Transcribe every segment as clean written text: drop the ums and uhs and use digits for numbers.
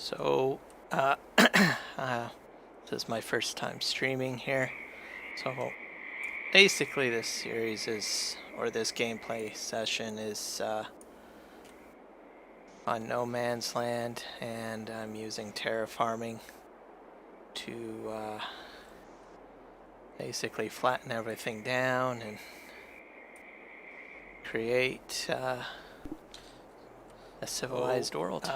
So, this is my first time streaming here. So, basically, this series is, or this gameplay session is on no man's land, and I'm using terraforming to basically flatten everything down and create a civilized world.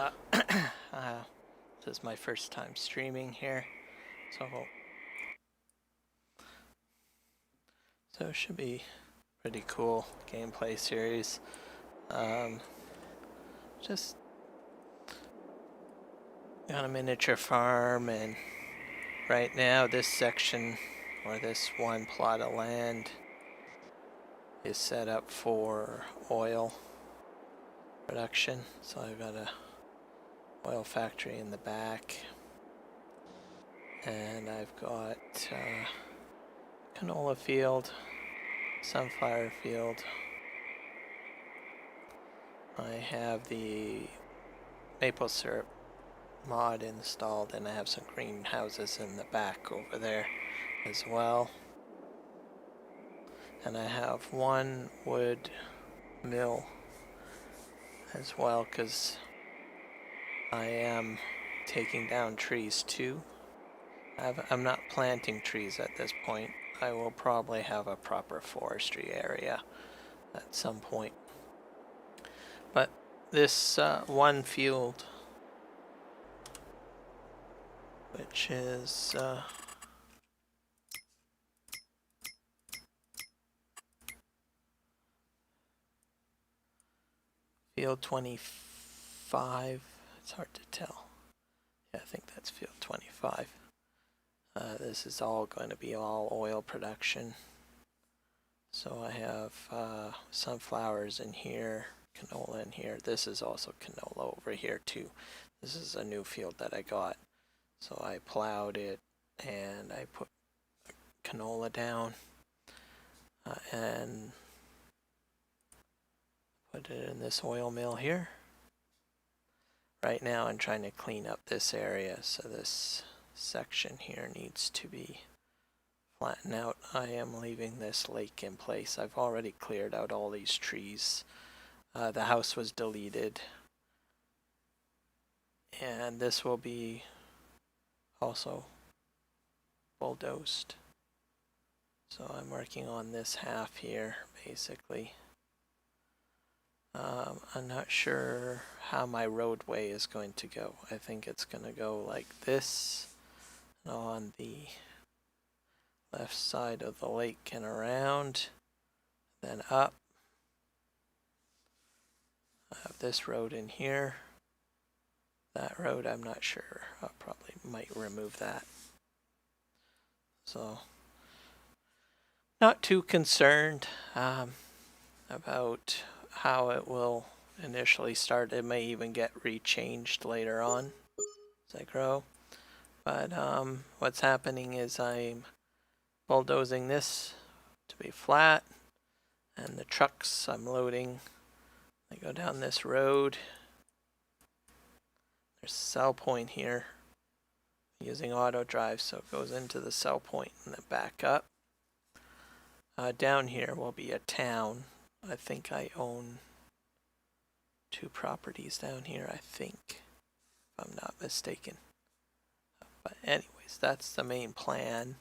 This is my first time streaming here. So it should be pretty cool gameplay series. Just got a miniature farm, and right now this section, or this one plot of land, is set up for oil production. So I've got a oil factory in the back, and I've got canola field, sunflower field. I have the maple syrup mod installed, and I have some greenhouses in the back over there as well. And I have one wood mill as well, because I am taking down trees too. I'm not planting trees at this point. I will probably have a proper forestry area at some point. But this one field, which is field 25, it's hard to tell. Yeah, I think that's field 25. This is all going to be all oil production. So I have sunflowers in here, canola in here. This is also canola over here too. This is a new field that I got. So I plowed it and I put canola down and put it in this oil mill here. Right now I'm trying to clean up this area, so this section here needs to be flattened out. I am leaving this lake in place. I've already cleared out all these trees. The house was deleted, and this will be also bulldozed. So I'm working on this half here, basically. I'm not sure how my roadway is going to go. I think it's going to go like this, on the left side of the lake and around, then up. I have this road in here. That road, I'm not sure. I probably might remove that. So, not too concerned about how it will initially start. It may even get rechanged later on as I grow. But what's happening is I'm bulldozing this to be flat, and the trucks I'm loading, they go down this road. There's a sell point here. I'm using auto drive, so it goes into the sell point and then back up. Down here will be a town. I think I own 2 properties down here, I think, if I'm not mistaken. But anyways, that's the main plan.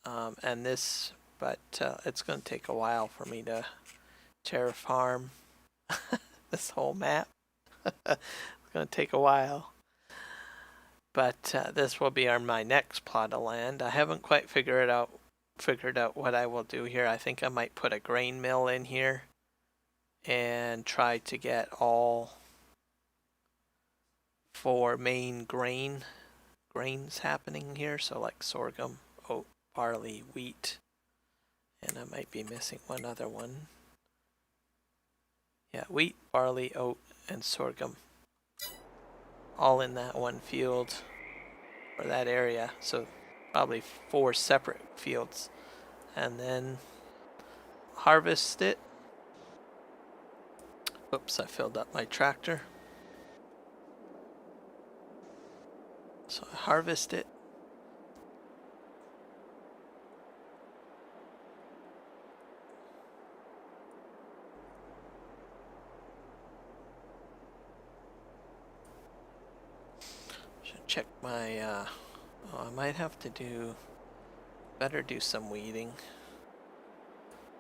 And this, but it's going to take a while for me to terraform this whole map. It's going to take a while. But this will be my next plot of land. I haven't quite figured out what I will do here. I think I might put a grain mill in here and try to get all 4 main grains happening here. So like sorghum, oat, barley, wheat, and I might be missing one other one. Yeah, wheat, barley, oat, and sorghum, all in that one field, or that area. So probably 4 separate fields, and then harvest it. Oops, I filled up my tractor. harvest it. Should check my, oh, I might have to better do some weeding.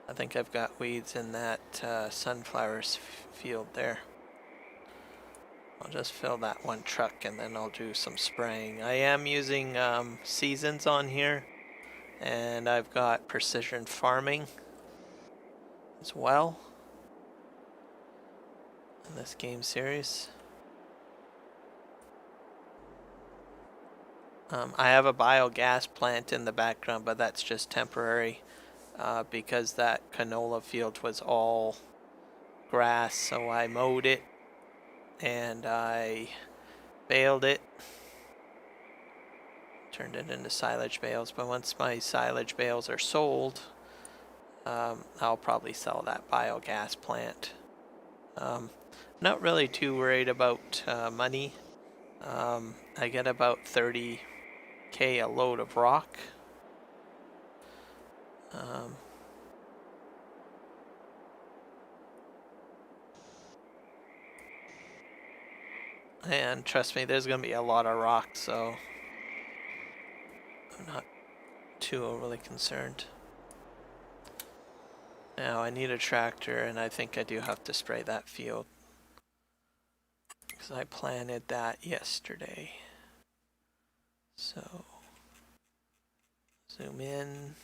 I think I've got weeds in that sunflowers field there. I'll just fill that one truck and then I'll do some spraying. I am using seasons on here, and I've got precision farming as well in this game series. I have a biogas plant in the background, but that's just temporary because that canola field was all grass, so I mowed it and I baled it, turned it into silage bales. But once my silage bales are sold, I'll probably sell that biogas plant. Not really too worried about money. I get about 30k a load of rock. And trust me, there's going to be a lot of rock, so I'm not too overly concerned. Now I need a tractor, and I think I do have to spray that field because I planted that yesterday. So zoom in.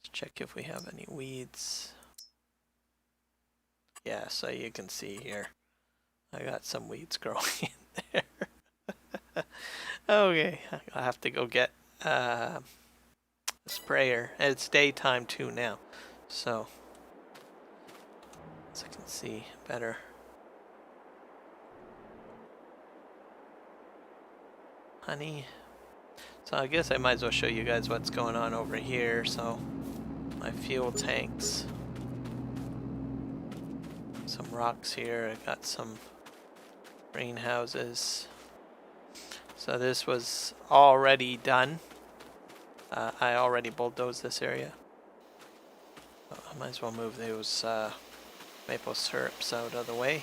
Let's check if we have any weeds. Yeah, so you can see here, I got some weeds growing in there. Okay, I'll have to go get a sprayer. It's daytime too now, so as you can see better. Honey. So I guess I might as well show you guys what's going on over here. So my fuel tanks. Some rocks here. I got some greenhouses. So this was already done. I already bulldozed this area. Oh, I might as well move those maple syrups out of the way.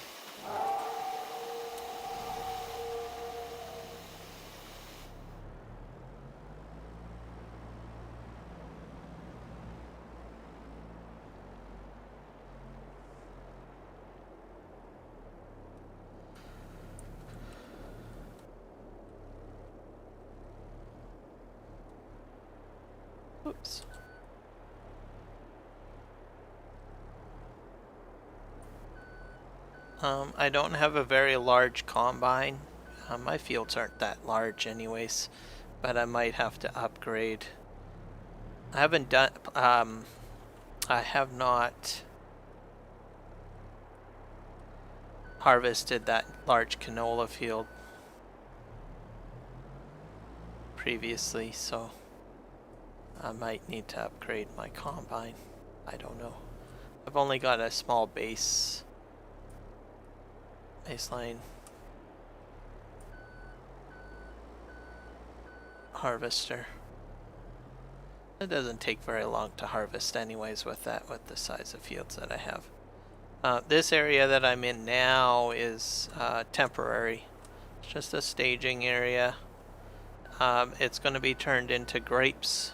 Oops. I don't have a very large combine. My fields aren't that large anyways, but I might have to upgrade. I haven't done, I have not harvested that large canola field previously, so I might need to upgrade my combine. I don't know. I've only got a small baseline. Harvester. It doesn't take very long to harvest anyways with the size of fields that I have. This area that I'm in now is temporary. It's just a staging area. It's going to be turned into grapes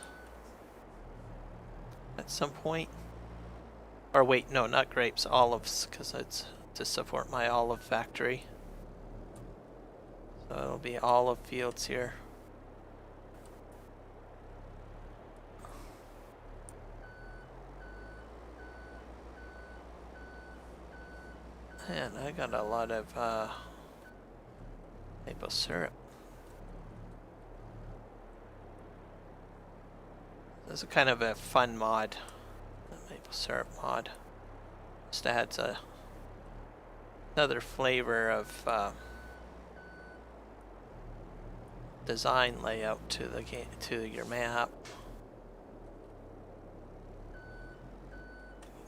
at some point. Or wait, no, not grapes, olives, because it's to support my olive factory. So it'll be olive fields here. Man, I got a lot of maple syrup. This is kind of a fun mod, the maple syrup mod. Just adds another flavor of design layout to the game, to your map.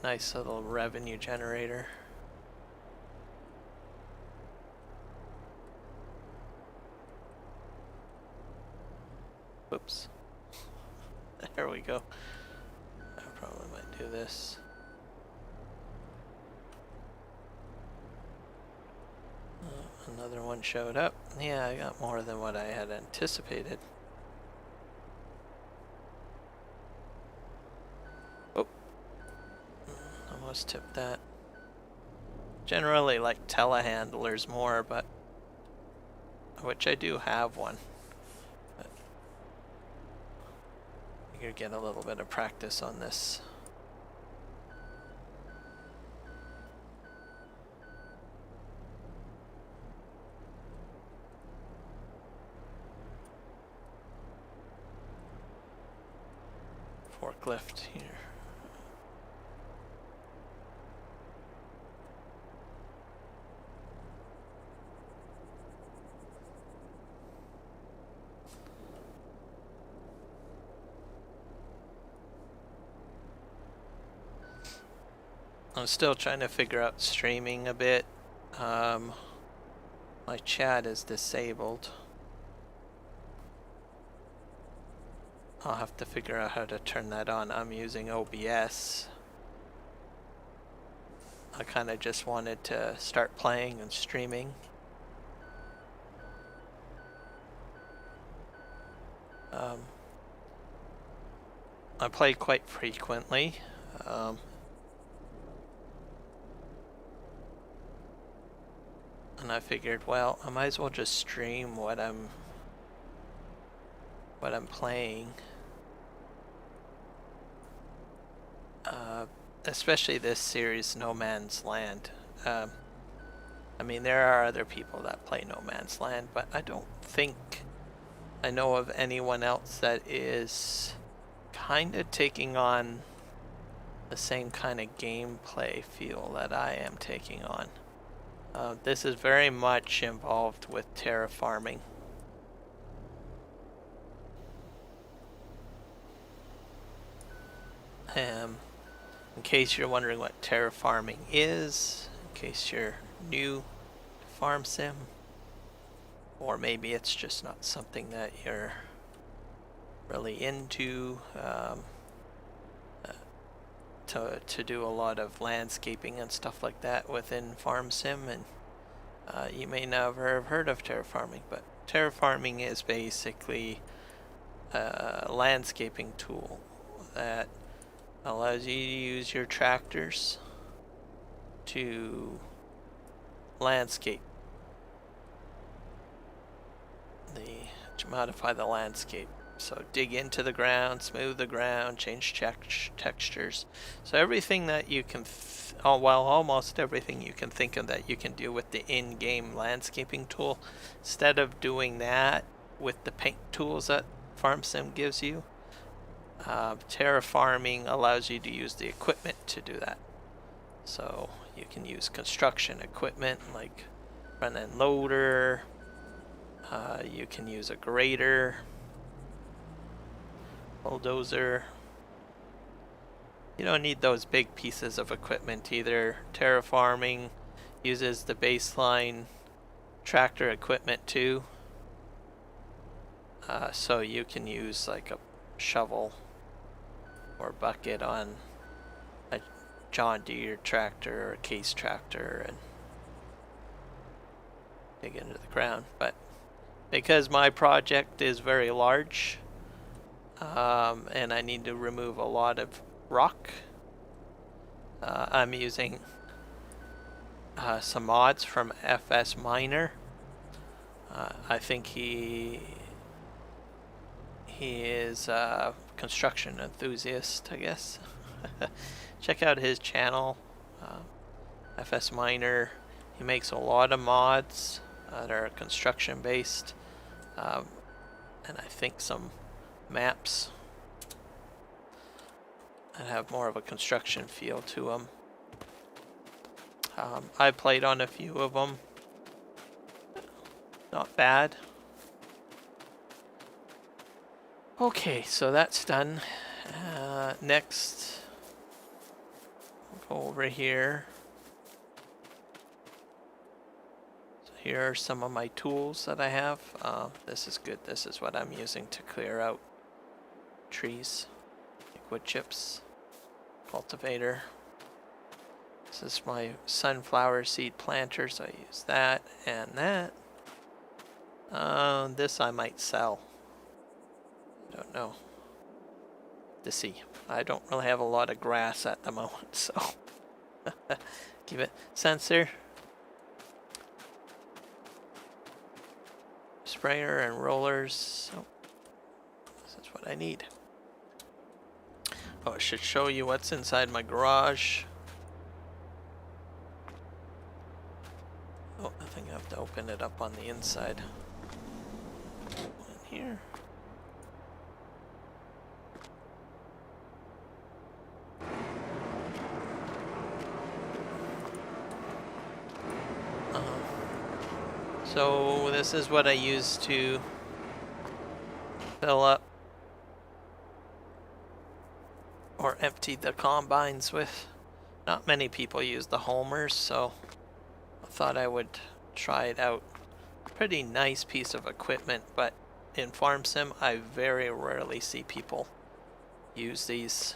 Nice little revenue generator. Whoops. There we go. I probably might do this. Another one showed up. Yeah, I got more than what I had anticipated. Oh. Almost tipped that. Generally like telehandlers more, but which I do have one. But I could get a little bit of practice on this. Forklift here. I'm still trying to figure out streaming a bit. My chat is disabled. I'll have to figure out how to turn that on. I'm using OBS. I kind of just wanted to start playing and streaming. I play quite frequently. And I figured, well, I might as well just stream what I'm playing. Especially this series, No Man's Land. I mean, there are other people that play No Man's Land, but I don't think I know of anyone else that is kind of taking on the same kind of gameplay feel that I am taking on. This is very much involved with terraforming. In case you're wondering what terraforming is, in case you're new to farm sim, or maybe it's just not something that you're really into, to do a lot of landscaping and stuff like that within farm sim, and you may never have heard of terraforming, but terraforming is basically a landscaping tool that allows you to use your tractors to landscape, to modify the landscape. So dig into the ground, smooth the ground, change textures. So everything that you can, almost everything you can think of that you can do with the in-game landscaping tool, instead of doing that with the paint tools that FarmSim gives you, terraforming allows you to use the equipment to do that. So you can use construction equipment like front end loader, you can use a grader, bulldozer. You don't need those big pieces of equipment either. Terraforming uses the baseline tractor equipment too. So you can use like a shovel or bucket on a John Deere tractor or a Case tractor and dig into the ground. But because my project is very large, and I need to remove a lot of rock, I'm using some mods from FS Miner. I think he is a construction enthusiast, I guess. Check out his channel, FS Miner. He makes a lot of mods that are construction based, and I think some maps that have more of a construction feel to them. I played on a few of them. Not bad. Okay, so that's done. Next, we'll go over here. So here are some of my tools that I have. This is good. This is what I'm using to clear out trees. Like wood chips, cultivator. This is my sunflower seed planter, so I use that and that. This I might sell. Don't know. To see. I don't really have a lot of grass at the moment, so give it sensor. Sprayer and rollers. Oh, this is what I need. Oh, it should show you what's inside my garage. Oh, I think I have to open it up on the inside. In here. So this is what I use to fill up or empty the combines with. Not many people use the homers, so I thought I would try it out. Pretty nice piece of equipment, but in farm sim I very rarely see people use these.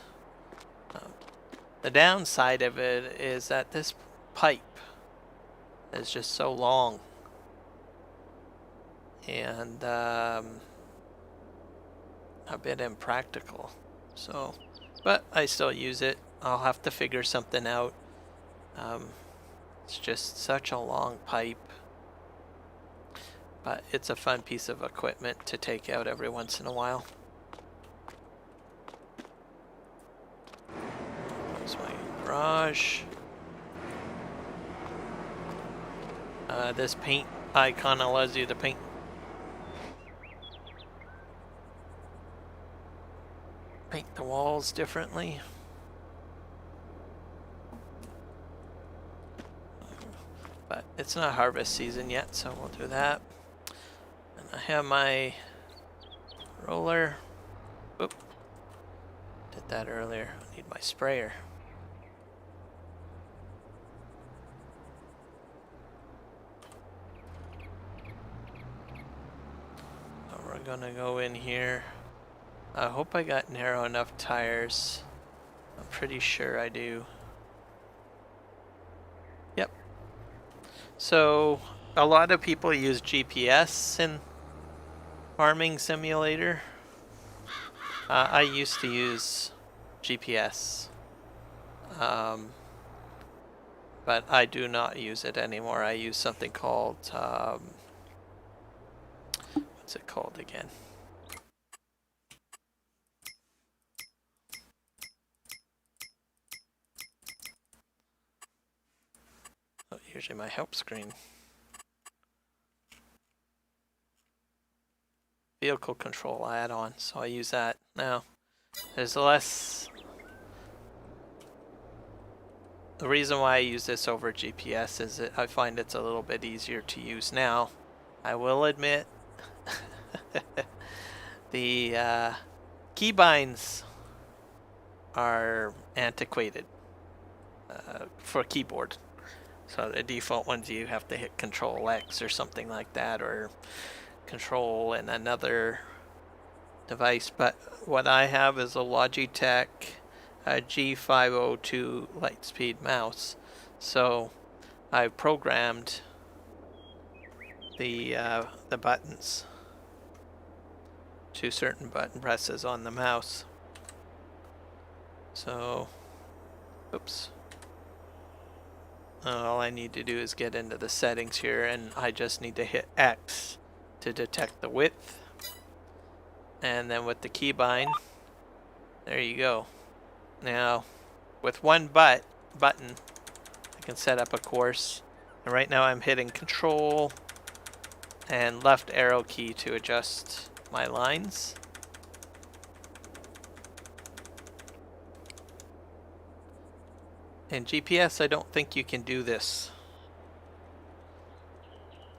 The downside of it is that this pipe is just so long and a bit impractical. So, but I still use it. I'll have to figure something out. It's just such a long pipe, but it's a fun piece of equipment to take out every once in a while. There's my garage. This paint icon allows you to paint the walls differently. But it's not harvest season yet, so we'll do that. And I have my roller. Oop. Did that earlier. I need my sprayer. So we're gonna go in here. I hope I got narrow enough tires. I'm pretty sure I do. Yep. So a lot of people use GPS in Farming Simulator. I used to use GPS, but I do not use it anymore. I use something called, what's it called again? Oh, usually my help screen. Vehicle control add-on, so I use that. Now, there's less. The reason why I use this over GPS is that I find it's a little bit easier to use now. I will admit, the keybinds are antiquated for keyboard. So the default ones you have to hit Control X or something like that, or Control and another device. But what I have is a Logitech G502 Lightspeed mouse. So I programmed the buttons to certain button presses on the mouse. So, oops. All I need to do is get into the settings here, and I just need to hit X to detect the width. And then with the keybind, there you go. Now, with one button, I can set up a course. And right now I'm hitting Control and left arrow key to adjust my lines. In GPS, I don't think you can do this.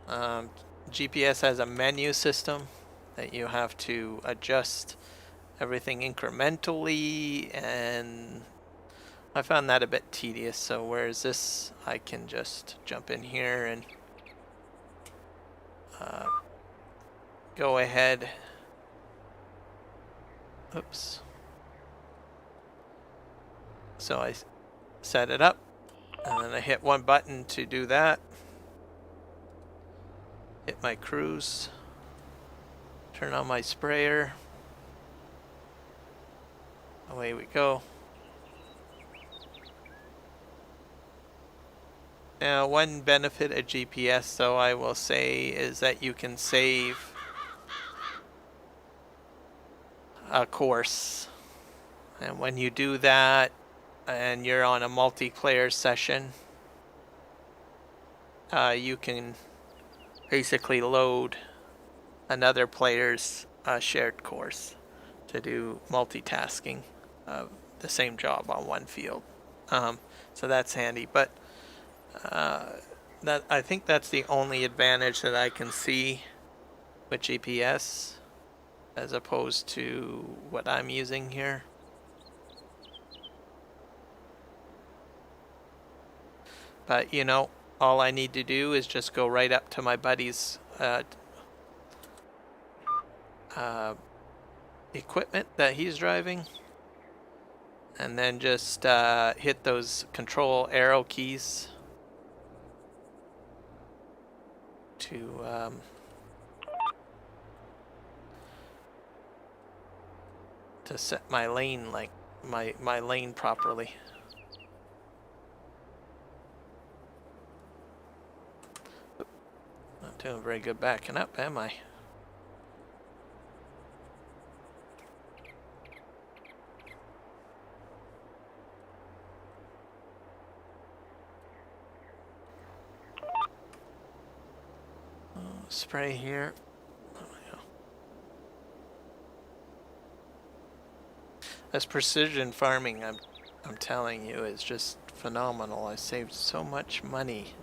GPS has a menu system that you have to adjust everything incrementally, and I found that a bit tedious. So whereas this, I can just jump in here and go ahead. Oops. So I set it up, and then I hit one button to do that. Hit my cruise. Turn on my sprayer. Away we go. Now, one benefit of GPS, though, I will say, is that you can save a course. And when you do that, and you're on a multiplayer session, you can basically load another player's shared course to do multitasking of the same job on one field. So that's handy. But that I think that's the only advantage that I can see with GPS as opposed to what I'm using here. But you know, all I need to do is just go right up to my buddy's equipment that he's driving, and then just hit those control arrow keys to set my lane, like my lane properly. Not doing very good backing up, am I? Spray here. This precision farming, I'm telling you, is just phenomenal. I saved so much money.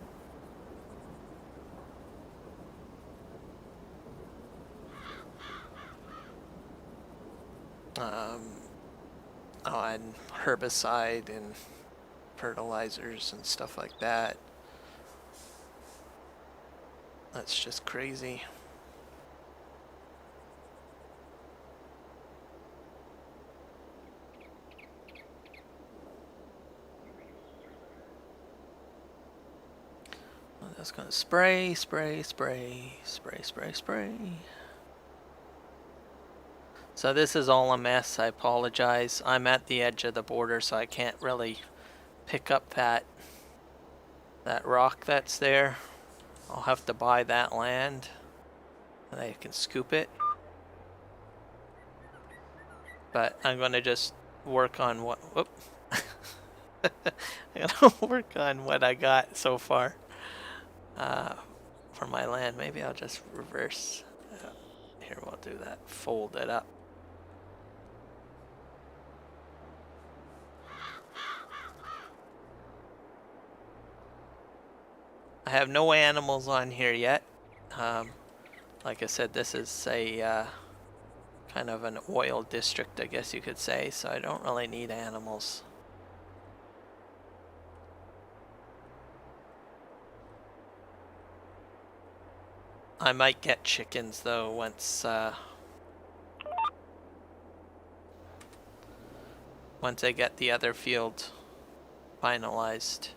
On herbicide and fertilizers and stuff like that. That's just crazy. I'm just gonna spray, spray, spray, spray, spray, spray. So this is all a mess. I apologize. I'm at the edge of the border, so I can't really pick up that rock that's there. I'll have to buy that land, and I can scoop it. But I'm gonna just work on what. Whoop. I'm gonna work on what I got so far for my land. Maybe I'll just reverse. Here, we'll do that. Fold it up. I have no animals on here yet. Like I said, this is a kind of an oil district, I guess you could say, so I don't really need animals. I might get chickens though once I get the other field finalized.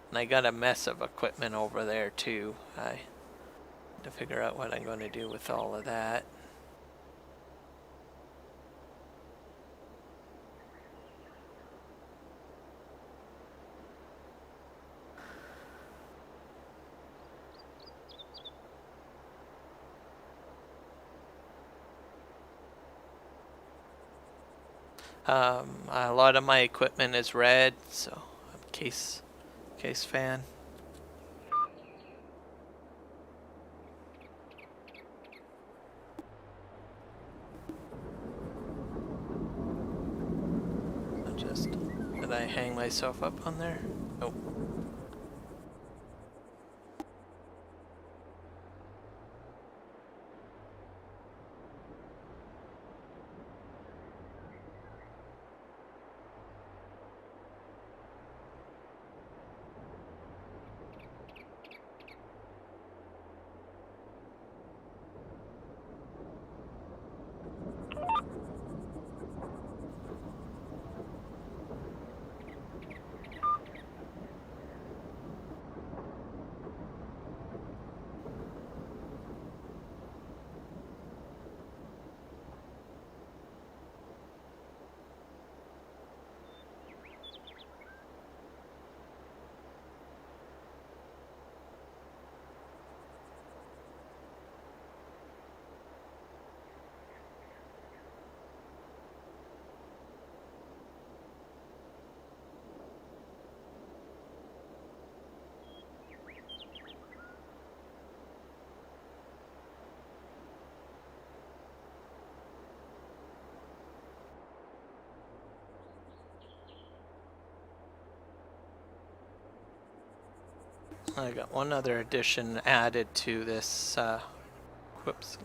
And I got a mess of equipment over there too. I have to figure out what I'm going to do with all of that. A lot of my equipment is red, so I'm a case fan. Did I hang myself up on there? Nope. I got one other addition added to this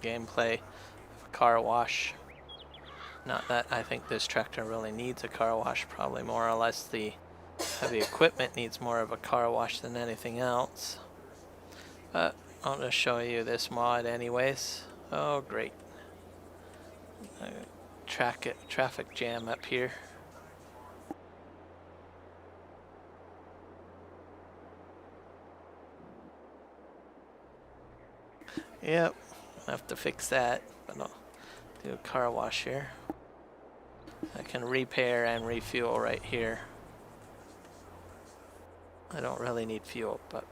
gameplay. Car wash. Not that I think this tractor really needs a car wash, probably more or less the heavy equipment needs more of a car wash than anything else. But I'll just show you this mod anyways. Oh great. Traffic jam up here. Yep, I have to fix that, but I'll do a car wash here. I can repair and refuel right here. I don't really need fuel, but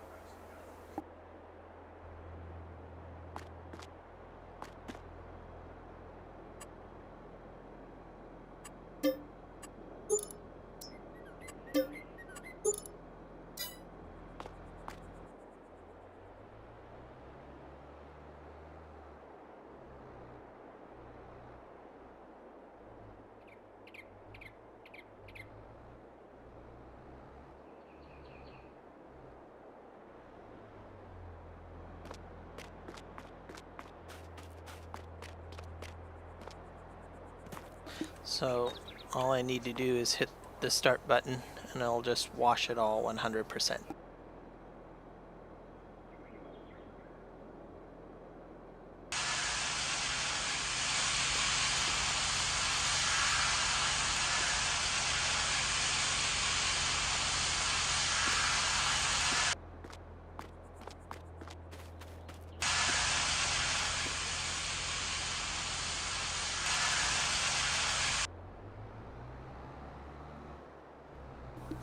so all I need to do is hit the start button and I'll just wash it all 100%.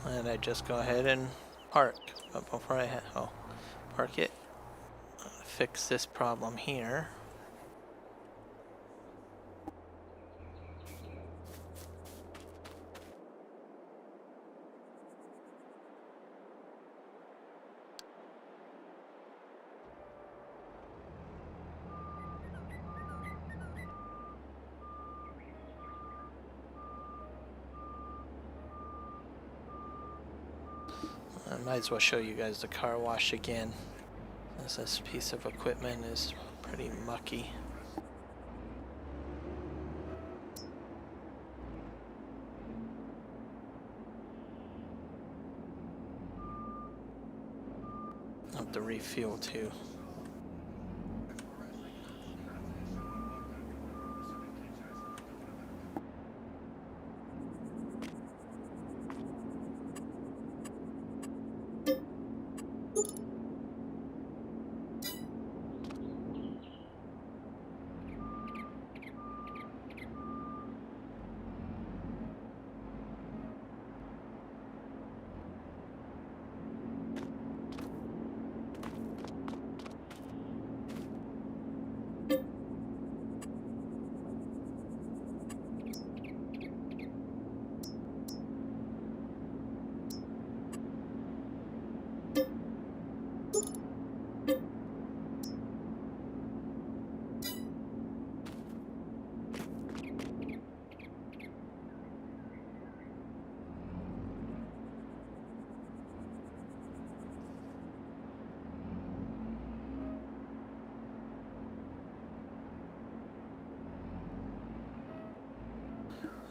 And I just go ahead and park. But before I park it, fix this problem here. I might as well show you guys the car wash again, as this piece of equipment is pretty mucky. I'll have to refuel too.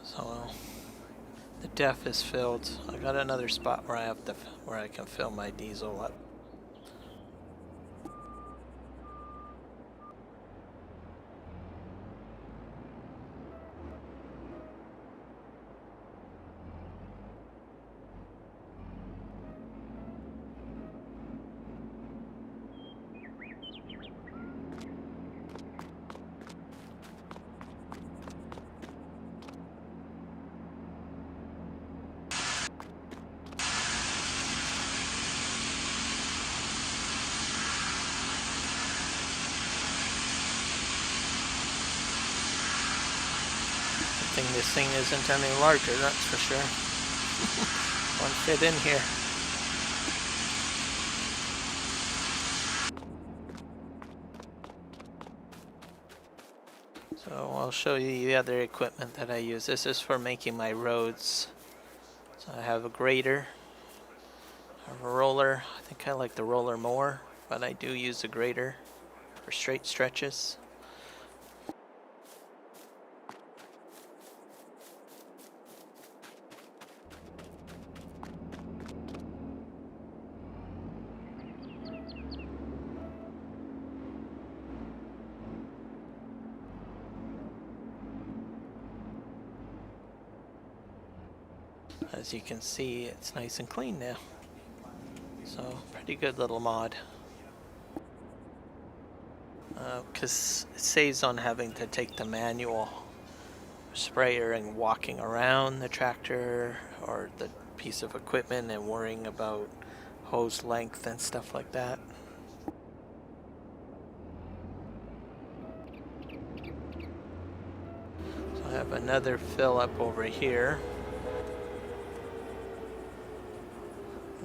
So the def is filled. I got another spot where I can fill my diesel up. This thing isn't any larger, that's for sure. Won't fit in here. So I'll show you the other equipment that I use. This is for making my roads. So I have a grader, have a roller. I think I like the roller more, but I do use the grater for straight stretches. As you can see, it's nice and clean now. So, pretty good little mod. Because it saves on having to take the manual sprayer and walking around the tractor or the piece of equipment and worrying about hose length and stuff like that. So I have another fill up over here.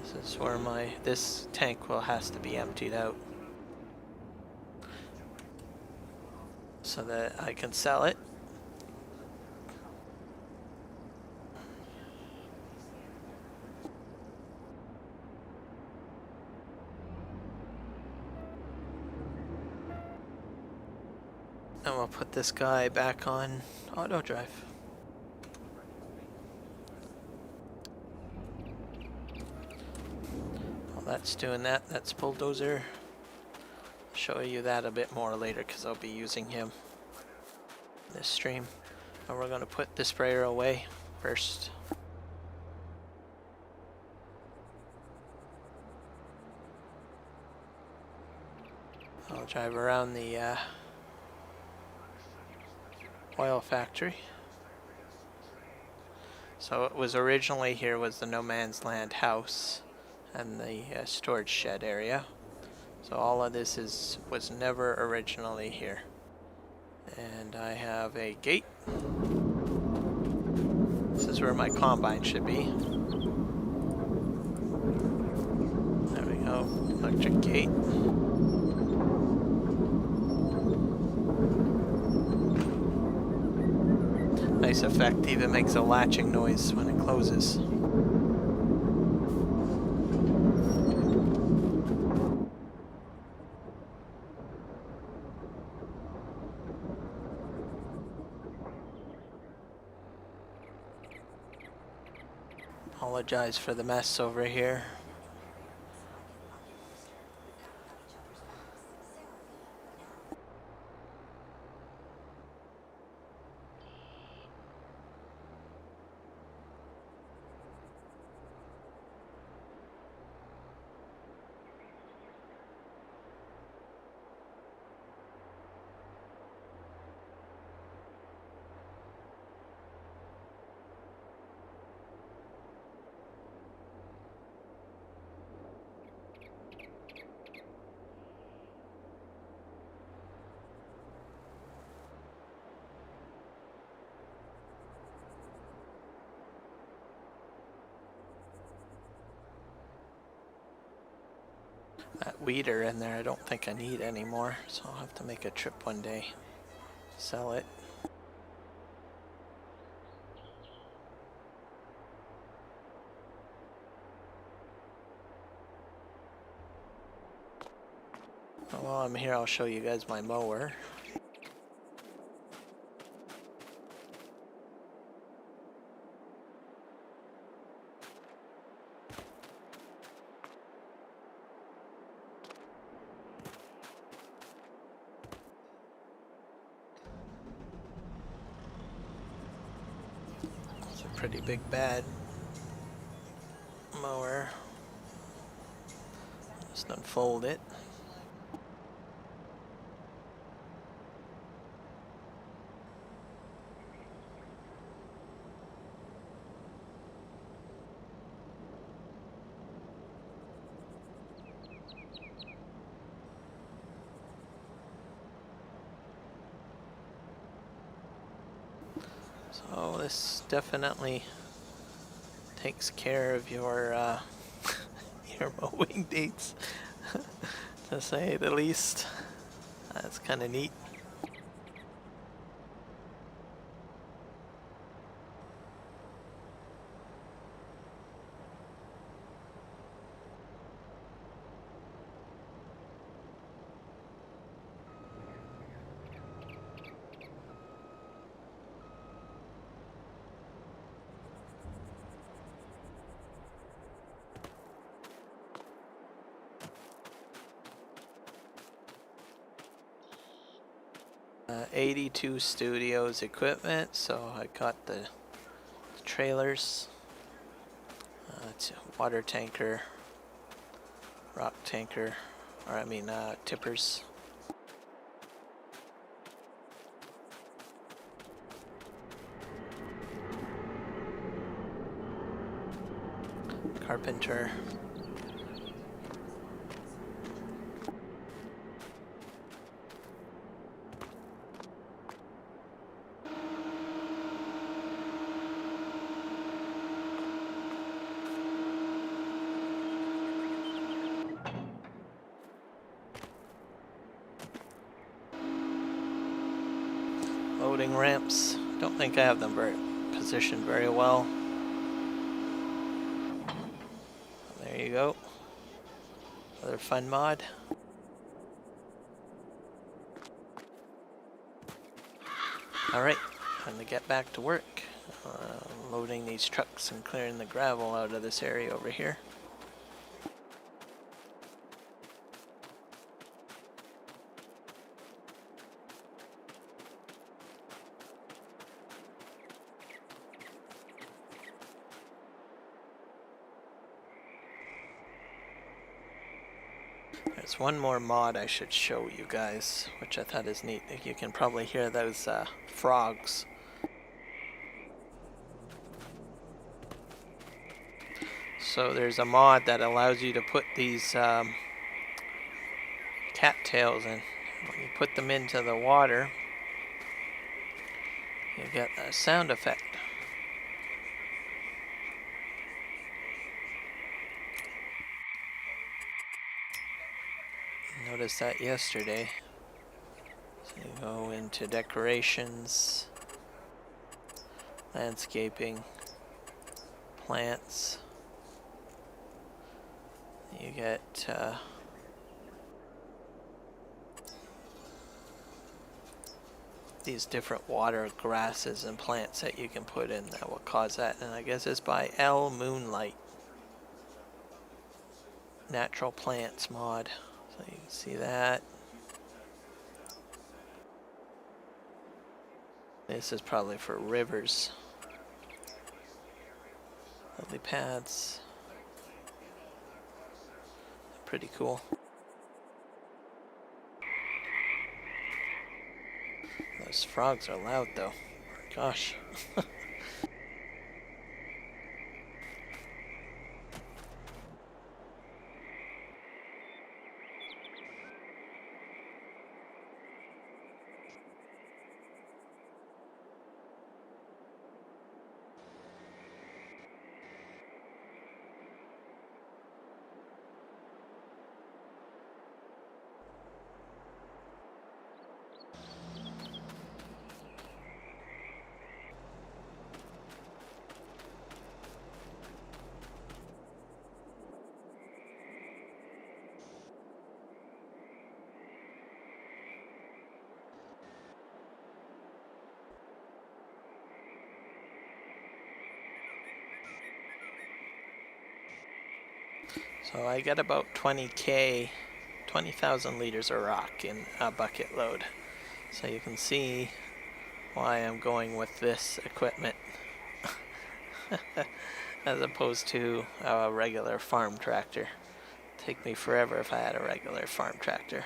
This is where this tank has to be emptied out so that I can sell it. And we'll put this guy back on auto drive. While that's doing that, that's bulldozer. I'll show you that a bit more later because I'll be using him in this stream. And we're going to put the sprayer away first. I'll drive around the oil factory. So it was originally here was the no man's land house and the storage shed area. So all of this was never originally here. And I have a gate. This is where my combine should be. There we go, electric gate. Nice effect, even makes a latching noise when it closes. Apologize for the mess over here. That weeder in there I don't think I need anymore, so I'll have to make a trip one day, sell it. While I'm here, I'll show you guys my mower. It's a pretty big bad mower. Just unfold it. So this definitely takes care of your your mowing dates, to say the least. That's kind of neat. 82 Studios equipment, so I got the trailers. It's a water tanker, rock tanker, or I mean tippers. Carpenter. Loading ramps. Don't think I have them positioned very well. There you go. Another fun mod. Alright, time to get back to work. Loading these trucks and clearing the gravel out of this area over here. There's one more mod I should show you guys, which I thought is neat. You can probably hear those frogs. So there's a mod that allows you to put these cattails in. When you put them into the water, you get a sound effect. Noticed that yesterday. So you go into decorations, landscaping, plants. You get these different water grasses and plants that you can put in that will cause that. And I guess it's by L Moonlight. Natural plants mod. So you can see that. This is probably for rivers. Lily pads. Pretty cool. Those frogs are loud though. Gosh. So I get about 20,000 liters of rock in a bucket load. So you can see why I'm going with this equipment as opposed to a regular farm tractor. It'd take me forever if I had a regular farm tractor.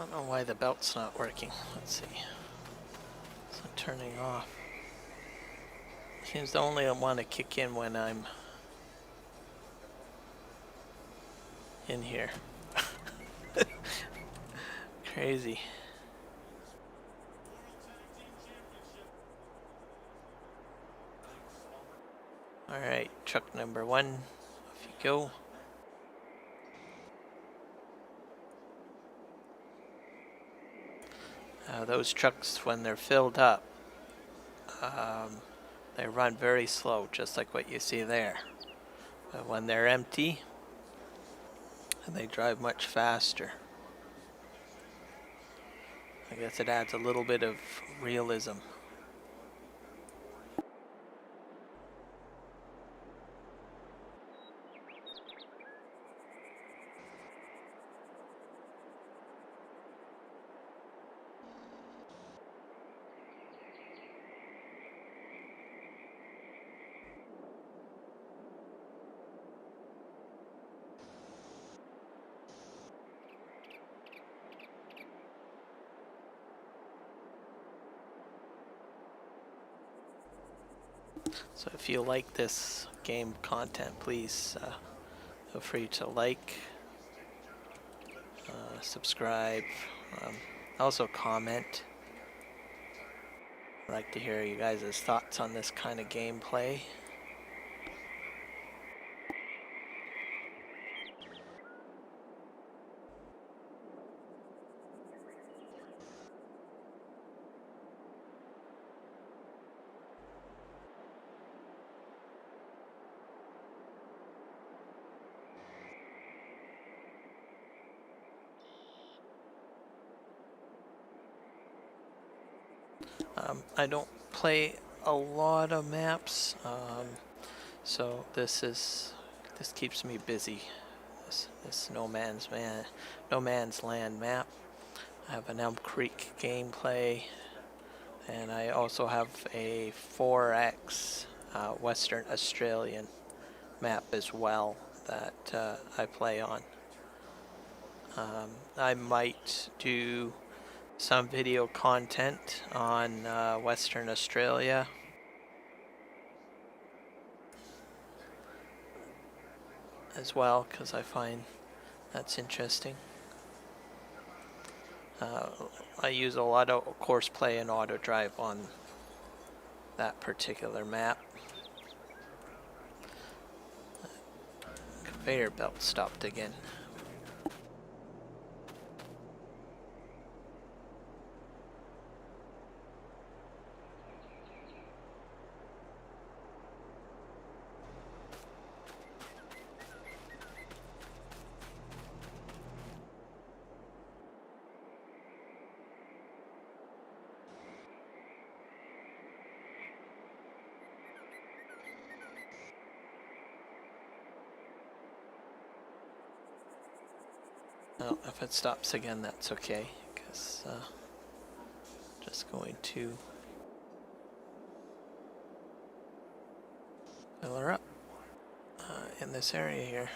don't know why the belt's not working. Let's see. It's not turning off. Seems to only want to kick in when I'm in here. Crazy. Alright, truck number 1. Off you go. Those trucks, when they're filled up, they run very slow, just like what you see there. But when they're empty, they drive much faster. I guess it adds a little bit of realism. So if you like this game content, please feel free to like, subscribe, also comment. I'd like to hear you guys' thoughts on this kind of gameplay. I don't play a lot of maps, so this keeps me busy. This No Man's Land map. I have an Elm Creek gameplay, and I also have a 4X Western Australian map as well that I play on. I might do some video content on Western Australia. As well, because I find that's interesting. I use a lot of course play and auto drive on that particular map. Conveyor belt stopped again. Well, if it stops again, that's okay, because just going to fill her up in this area here.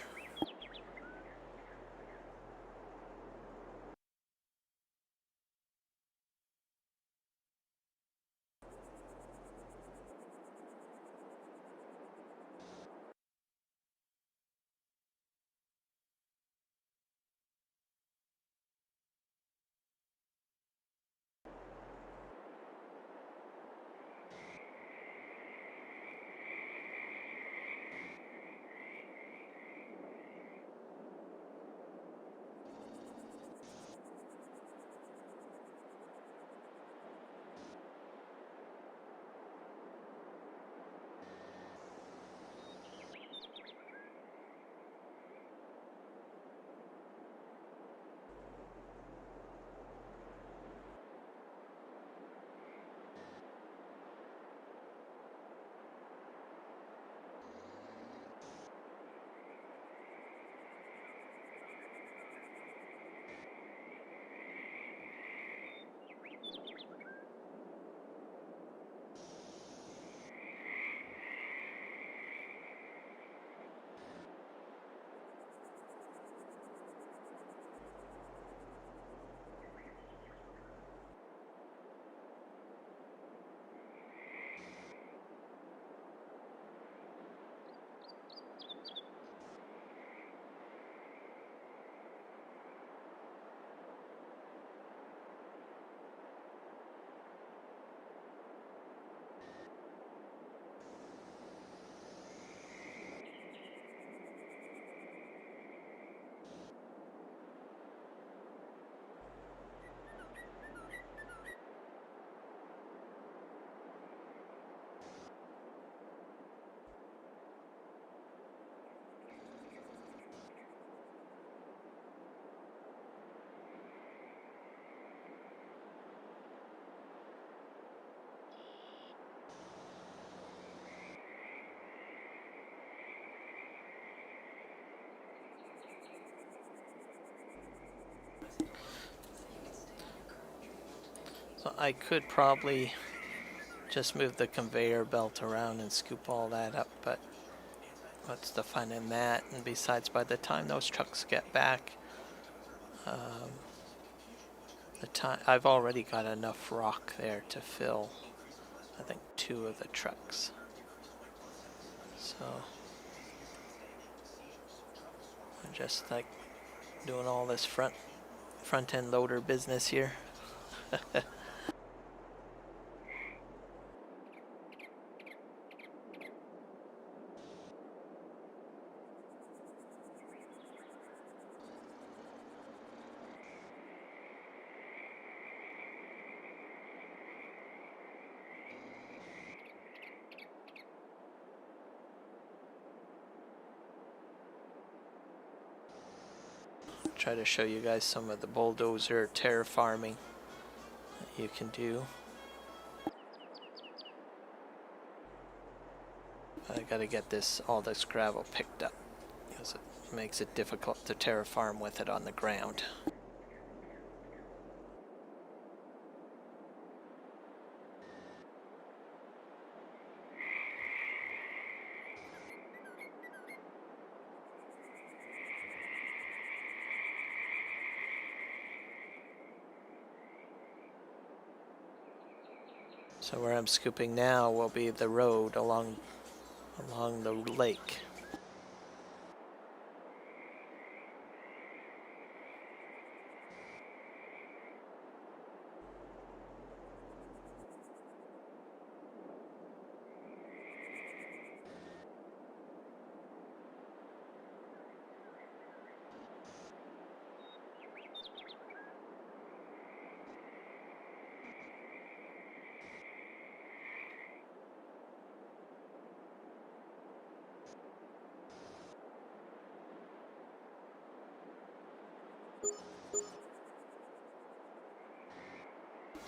So I could probably just move the conveyor belt around and scoop all that up, but what's the fun in that? And besides, by the time those trucks get back, um, I've already got enough rock there to fill, I think, 2 of the trucks. So I'm just like doing all this front end loader business here. Try to show you guys some of the bulldozer terra farming that you can do. I gotta get all this gravel picked up because it makes it difficult to terraform with it on the ground. So where I'm scooping now will be the road along the lake.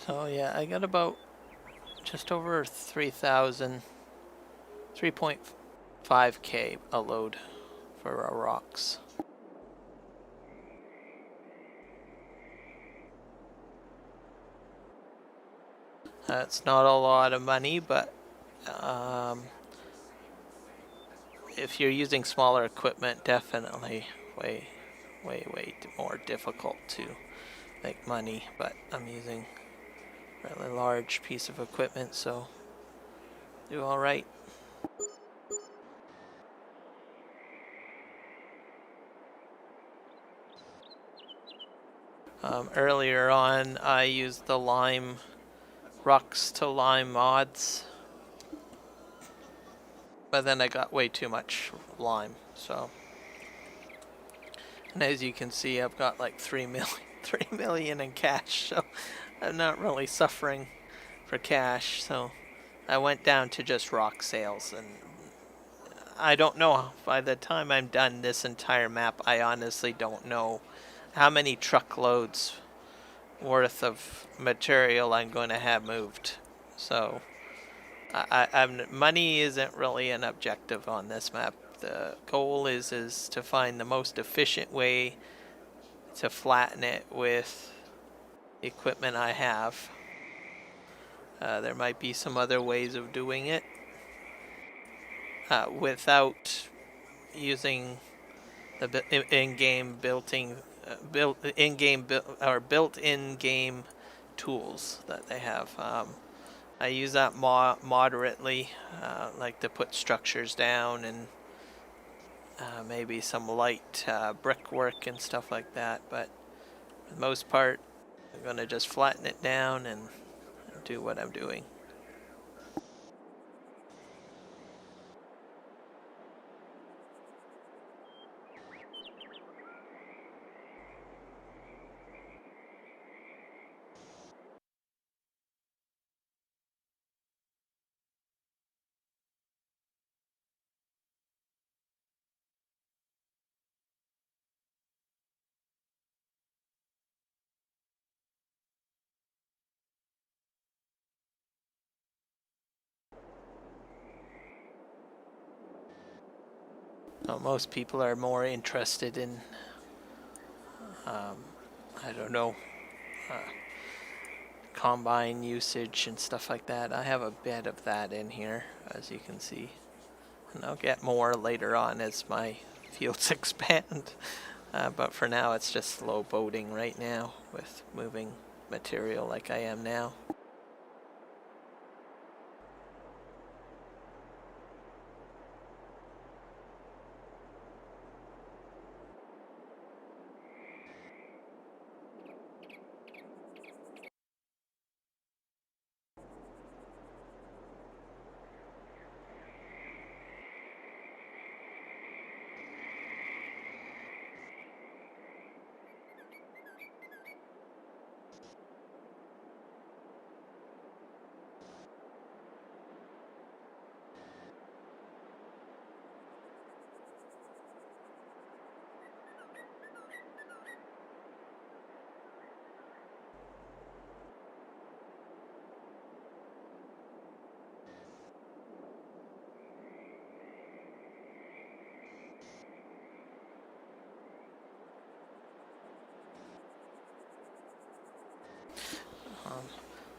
So yeah, I got about just over 3,000, 3.5K a load for our rocks. That's not a lot of money, but if you're using smaller equipment, definitely way more difficult to make money. But I'm using a really large piece of equipment, so do all right. Earlier on, I used the lime rocks to lime mods, but then I got way too much lime. So, and as you can see, I've got like 3 million in cash. So I'm not really suffering for cash. So I went down to just rock sales, and I don't know. By the time I'm done this entire map, I honestly don't know how many truckloads worth of material I'm going to have moved. So money isn't really an objective on this map. The goal is to find the most efficient way to flatten it with the equipment I have. There might be some other ways of doing it without using the in-game built-in game tools that they have. I use that moderately, like to put structures down and maybe some light brickwork and stuff like that. But for the most part, I'm going to just flatten it down and do what I'm doing. Most people are more interested in I don't know, combine usage and stuff like that. I have a bit of that in here, as you can see. And I'll get more later on as my fields expand. But for now, it's just slow boating right now with moving material like I am now.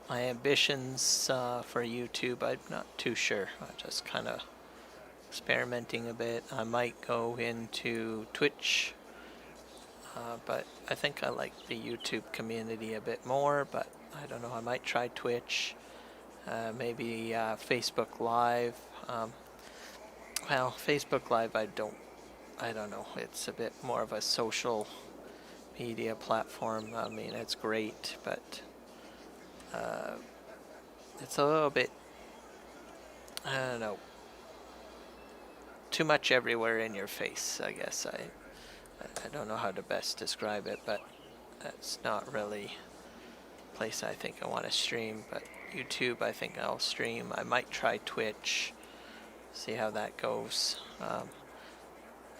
My ambitions for YouTube, I'm not too sure. I'm just kind of experimenting a bit. I might go into Twitch, but I think I like the YouTube community a bit more, but I don't know, I might try Twitch, maybe Facebook Live. Well, Facebook Live I don't know, it's a bit more of a social media platform. I mean, it's great, but it's a little bit, I don't know, too much everywhere in your face, I guess. I don't know how to best describe it, but that's not really a place I think I want to stream. But YouTube, I think I'll stream. I might try Twitch, see how that goes.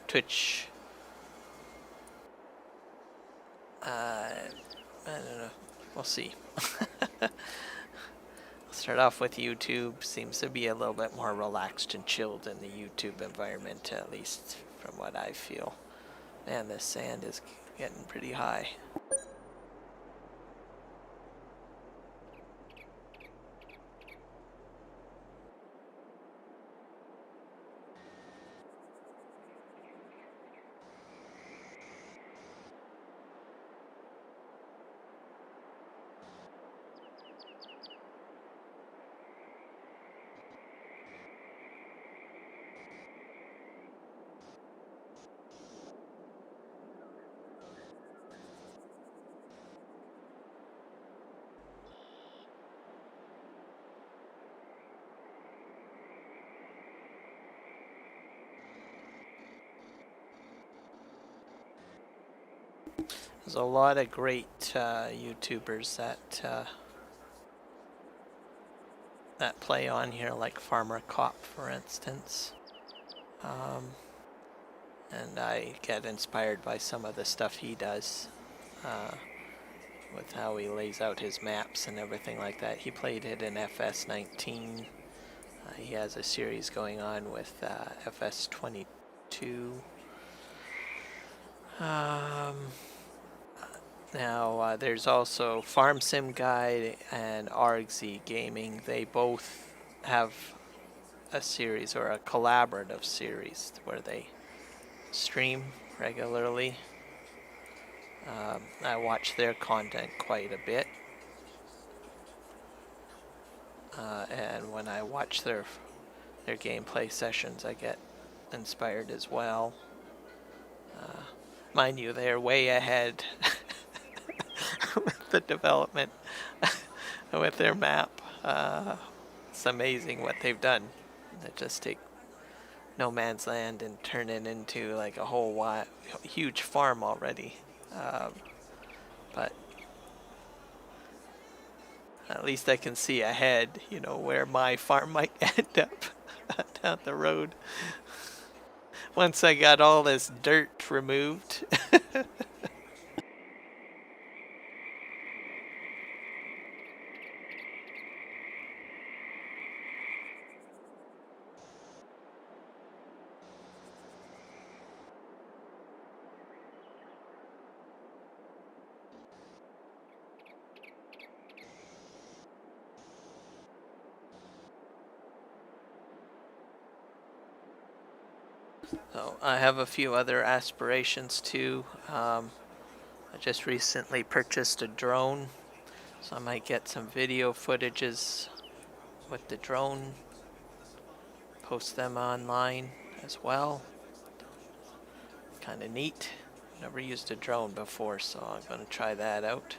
Twitch, I don't know. We'll see. I'll start off with YouTube. Seems to be a little bit more relaxed and chilled in the YouTube environment, at least from what I feel. Man, this sand is getting pretty high. There's a lot of great YouTubers that play on here, like Farmer Cop, for instance. And I get inspired by some of the stuff he does, with how he lays out his maps and everything like that. He played it in FS19. He has a series going on with FS22. Now, there's also Farm Sim Guide and ArgZ Gaming. They both have a series, or a collaborative series, where they stream regularly. I watch their content quite a bit. And when I watch their gameplay sessions, I get inspired as well. Mind you, they're way ahead with the development with their map. It's amazing what they've done. They just take no man's land and turn it into like a whole huge farm already. But at least I can see ahead, you know, where my farm might end up down the road. Once I got all this dirt removed. So I have a few other aspirations too. I just recently purchased a drone, so I might get some video footages with the drone, post them online as well. Kind of neat. Never used a drone before, so I'm going to try that out.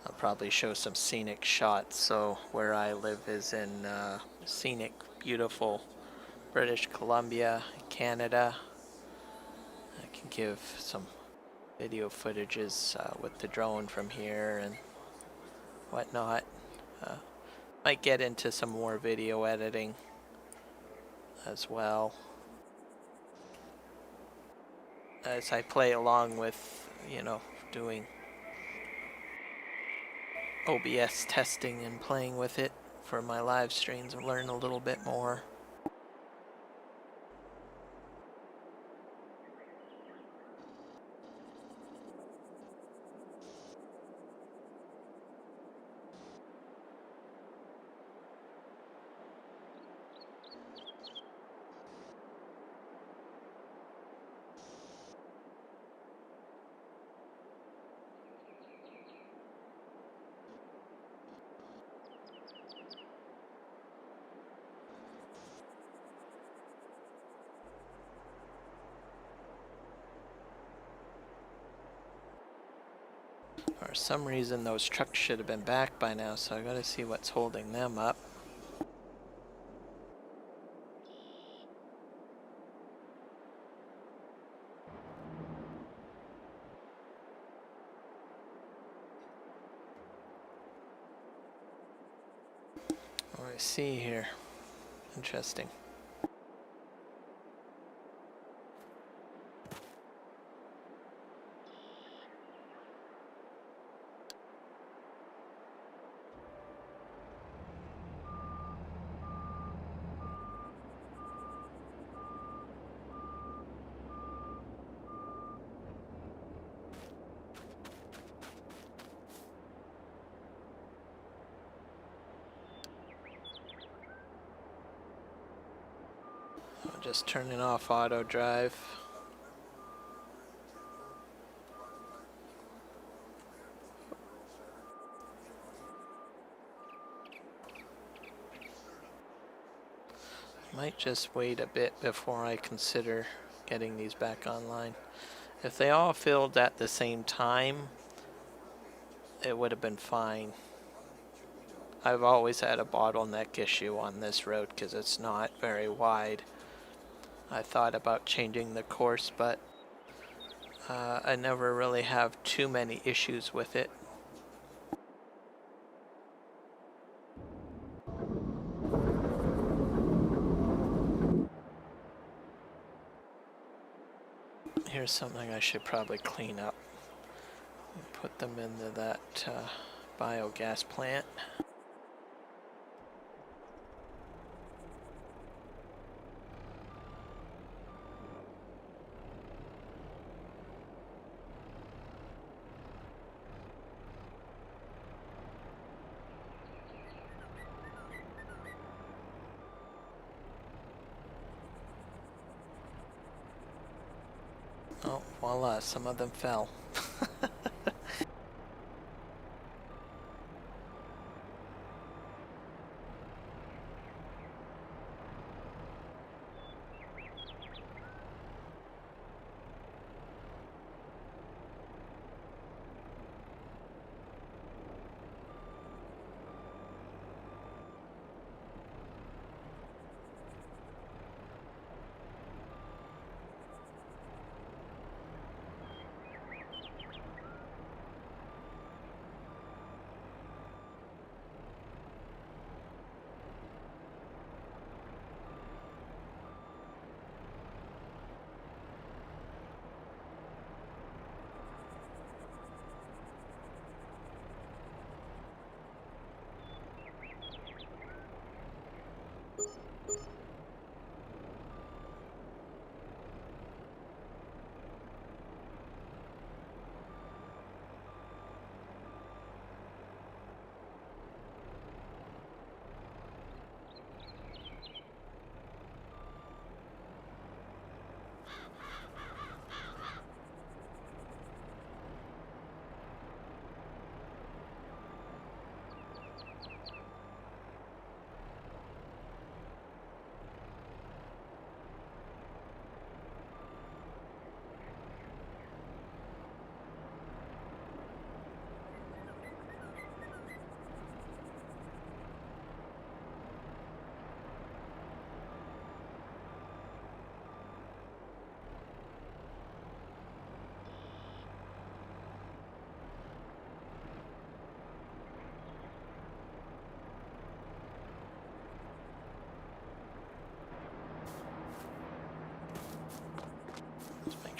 I'll probably show some scenic shots. So where I live is in scenic, beautiful British Columbia, Canada. I can give some video footages with the drone from here and whatnot. Might get into some more video editing as well as I play along with, doing OBS testing and playing with it for my live streams and learn a little bit more. For some reason those trucks should have been back by now, so I gotta see what's holding them up. I see here. Interesting. I'm just turning off auto drive. Might just wait a bit before I consider getting these back online. If they all filled at the same time, it would have been fine. I've always had a bottleneck issue on this road because it's not very wide. I thought about changing the course, but I never really have too many issues with it. Here's something I should probably clean up. Put them into that biogas plant. Oh, voila, some of them fell.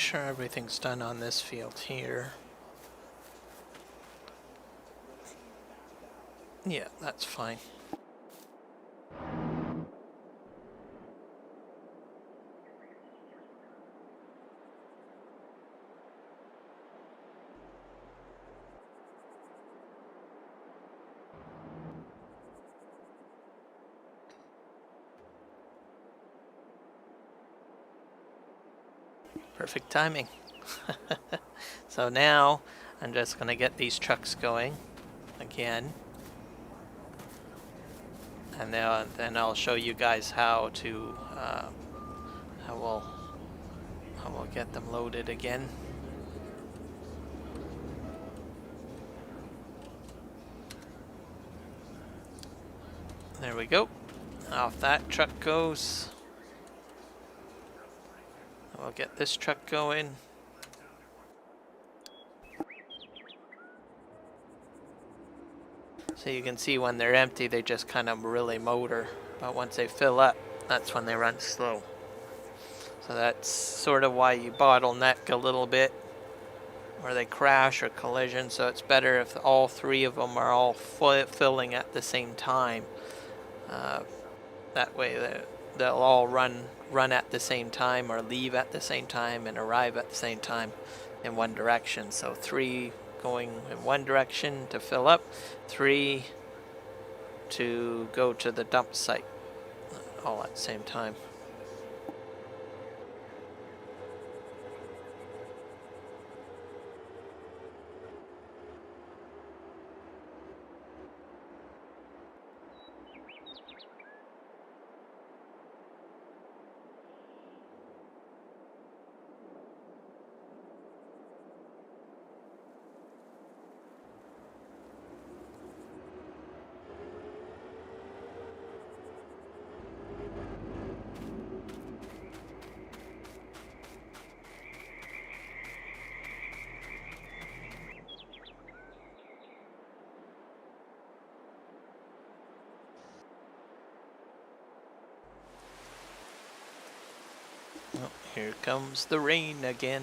sure everything's done on this field here. Yeah, that's fine. Perfect timing. So now I'm just going to get these trucks going again. And then I'll show you guys how we'll get them loaded again. There we go. Off that truck goes. We'll get this truck going. So you can see when they're empty, they just kind of really motor. But once they fill up, that's when they run slow. So that's sort of why you bottleneck a little bit, or they crash or collision. So it's better if all three of them are all filling at the same time. That way they'll all run at the same time, or leave at the same time and arrive at the same time in one direction. So 3 going in one direction to fill up, 3 to go to the dump site, all at the same time. Oh, here comes the rain again.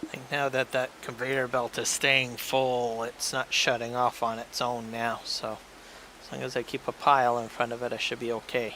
I think now that that conveyor belt is staying full, it's not shutting off on its own now, so as long as I keep a pile in front of it, I should be okay.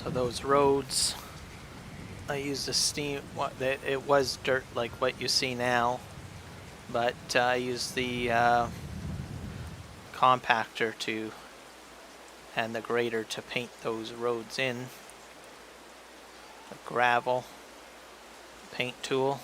So those roads, I used a steam, it was dirt like what you see now, but I used the compactor to, and the grader to paint those roads in. A gravel paint tool.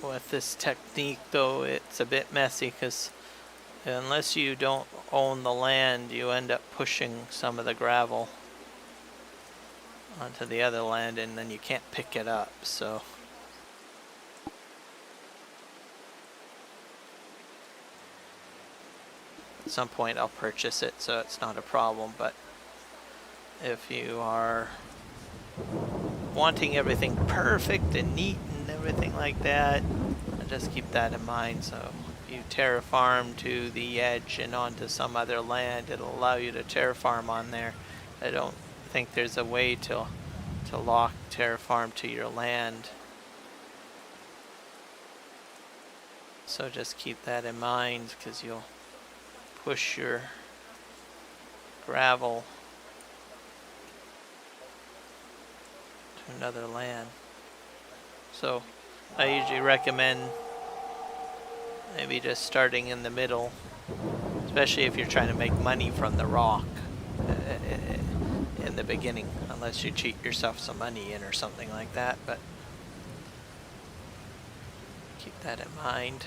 With this technique though, it's a bit messy because unless you don't own the land, you end up pushing some of the gravel onto the other land and then you can't pick it up, so. At some point I'll purchase it so it's not a problem, but if you are wanting everything perfect and neat and everything like that, just keep that in mind. So if you terraform to the edge and onto some other land, it'll allow you to terraform on there. I don't think there's a way to lock terraform to your land. So just keep that in mind because you'll push your gravel to another land. So I usually recommend maybe just starting in the middle, especially if you're trying to make money from the rock in the beginning, unless you cheat yourself some money in or something like that, but keep that in mind.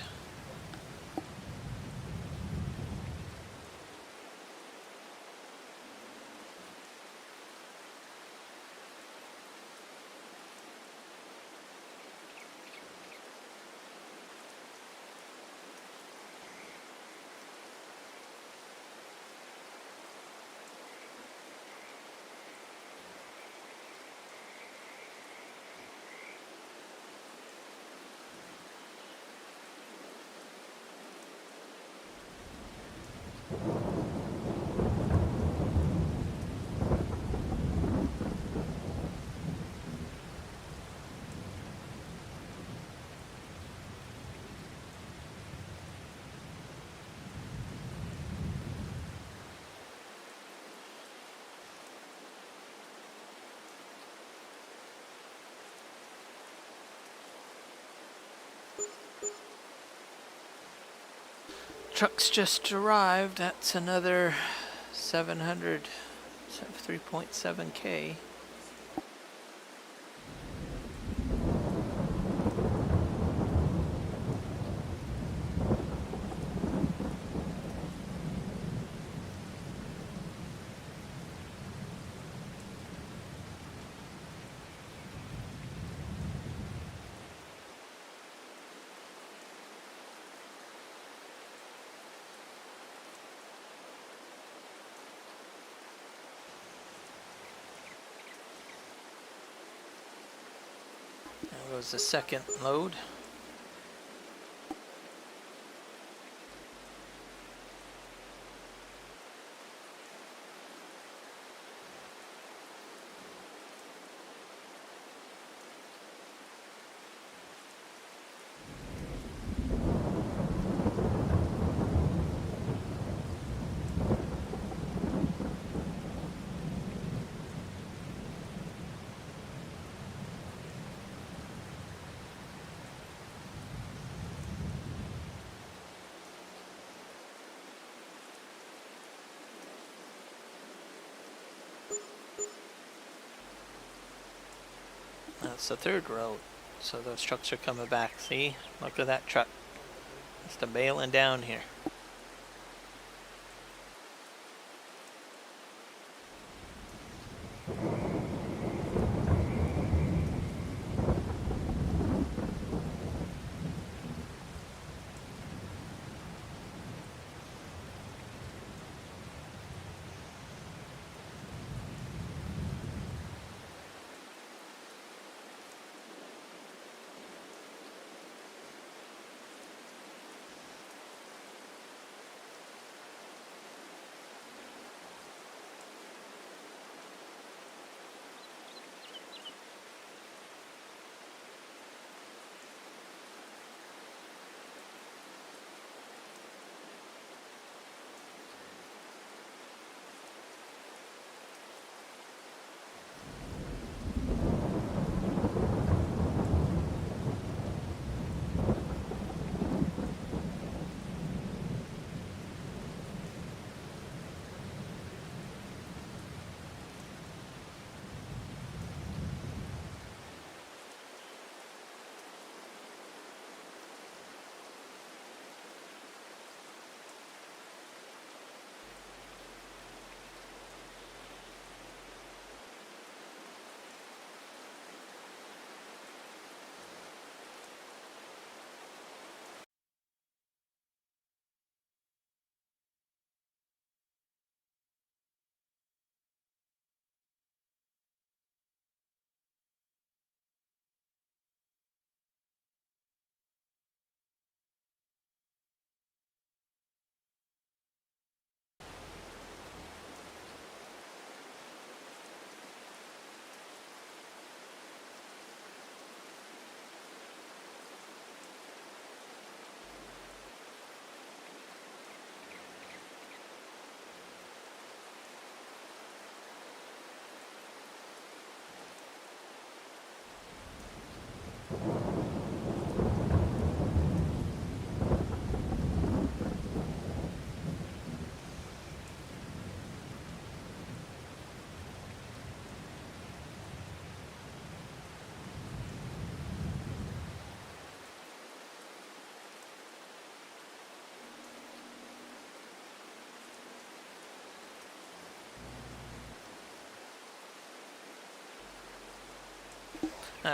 Truck's just arrived. That's another 3.7K. There goes the second load. it's the third road. So those trucks are coming back. See? Look at that truck. It's the bailing down here.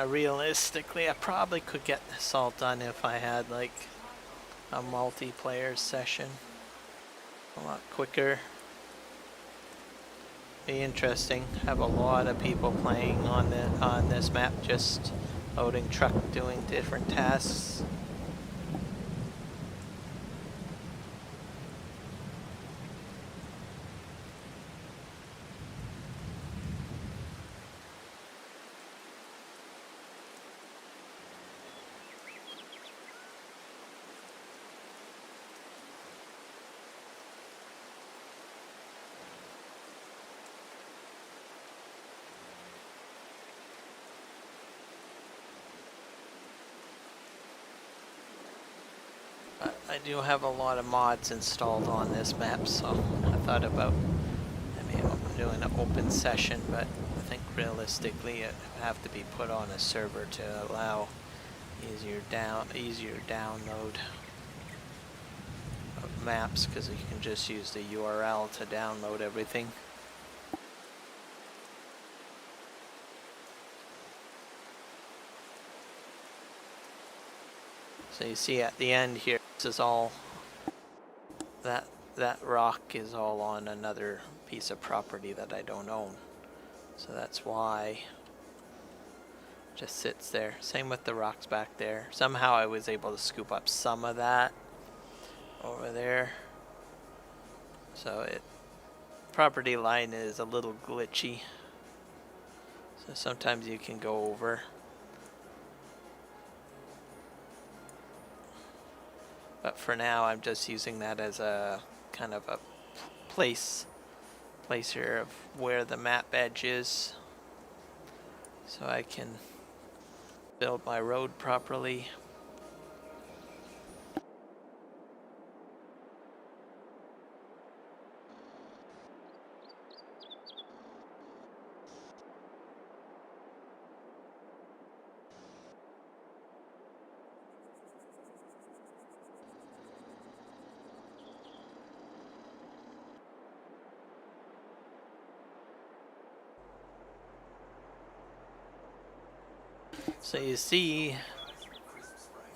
Realistically, I probably could get this all done if I had like a multiplayer session a lot quicker. Be interesting. Have a lot of people playing on this map, just loading truck, doing different tasks. I do have a lot of mods installed on this map, so I thought about doing an open session, but I think realistically it would have to be put on a server to allow easier download of maps, because you can just use the URL to download everything. So you see at the end here, this is all, that rock is all on another piece of property that I don't own. So that's why it just sits there. Same with the rocks back there. Somehow I was able to scoop up some of that over there. So property line is a little glitchy. So sometimes you can go over. But for now, I'm just using that as a kind of a placer of where the map edge is, so I can build my road properly. So you see,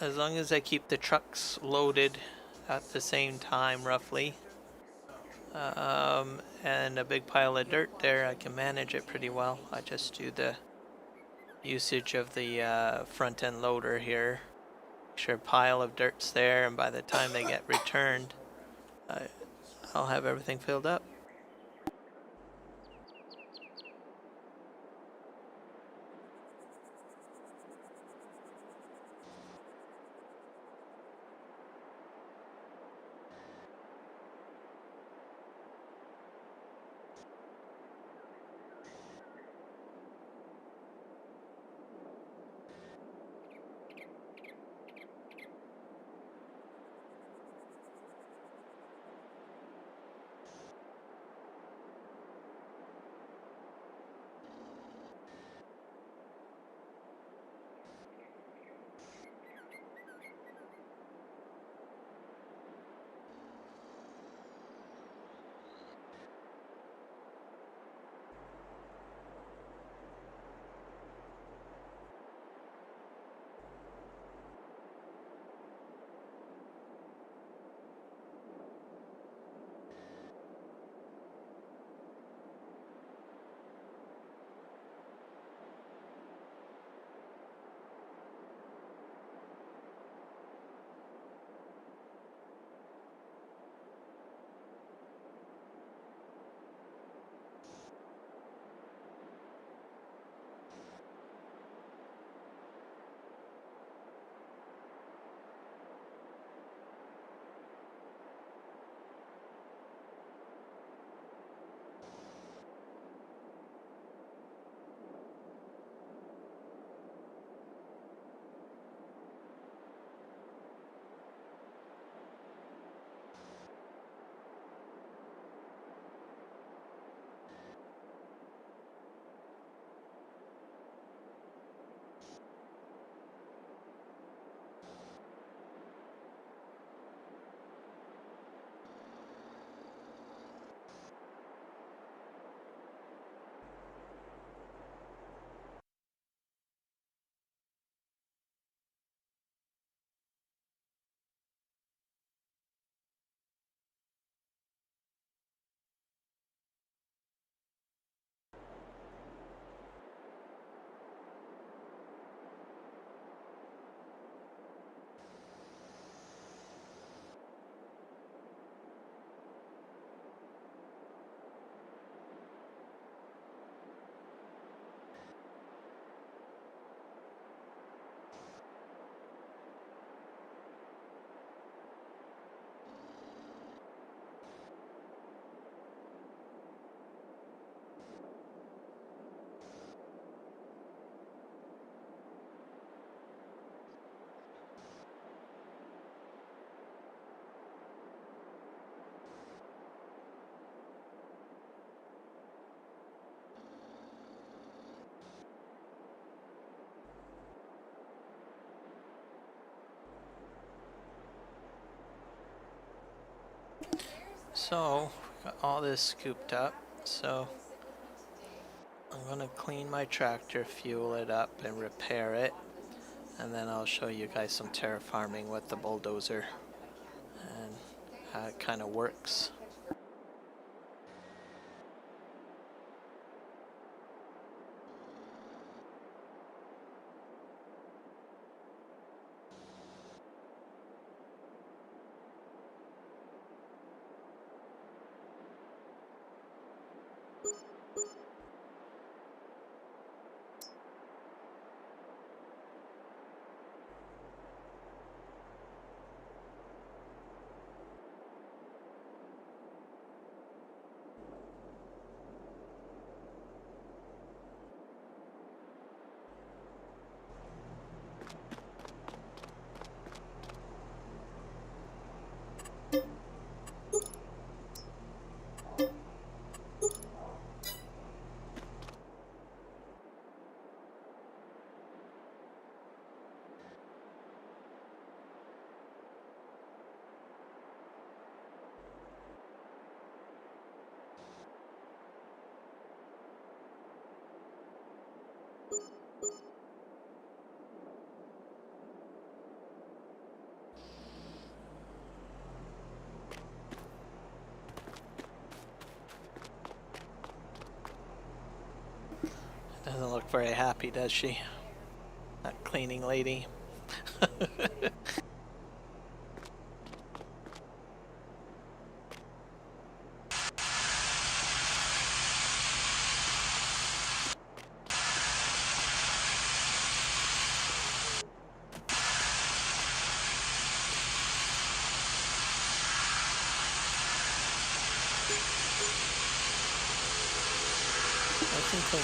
as long as I keep the trucks loaded at the same time roughly, and a big pile of dirt there, I can manage it pretty well. I just do the usage of the front end loader here. Make sure a pile of dirt's there, and by the time they get returned, I'll have everything filled up. So, got all this scooped up, so I'm gonna clean my tractor, fuel it up, and repair it, and then I'll show you guys some terraforming with the bulldozer and how it kind of works. look very happy, does she? That cleaning lady. Nice and clean.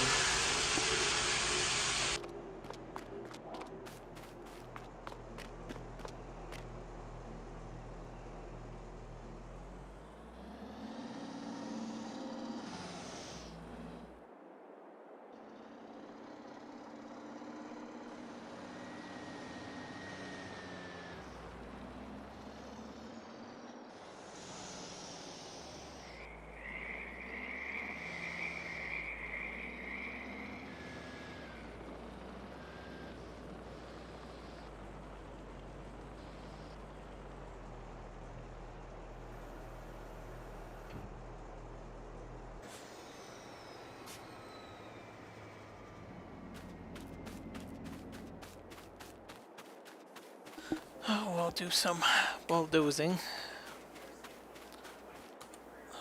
Oh, we'll do some bulldozing.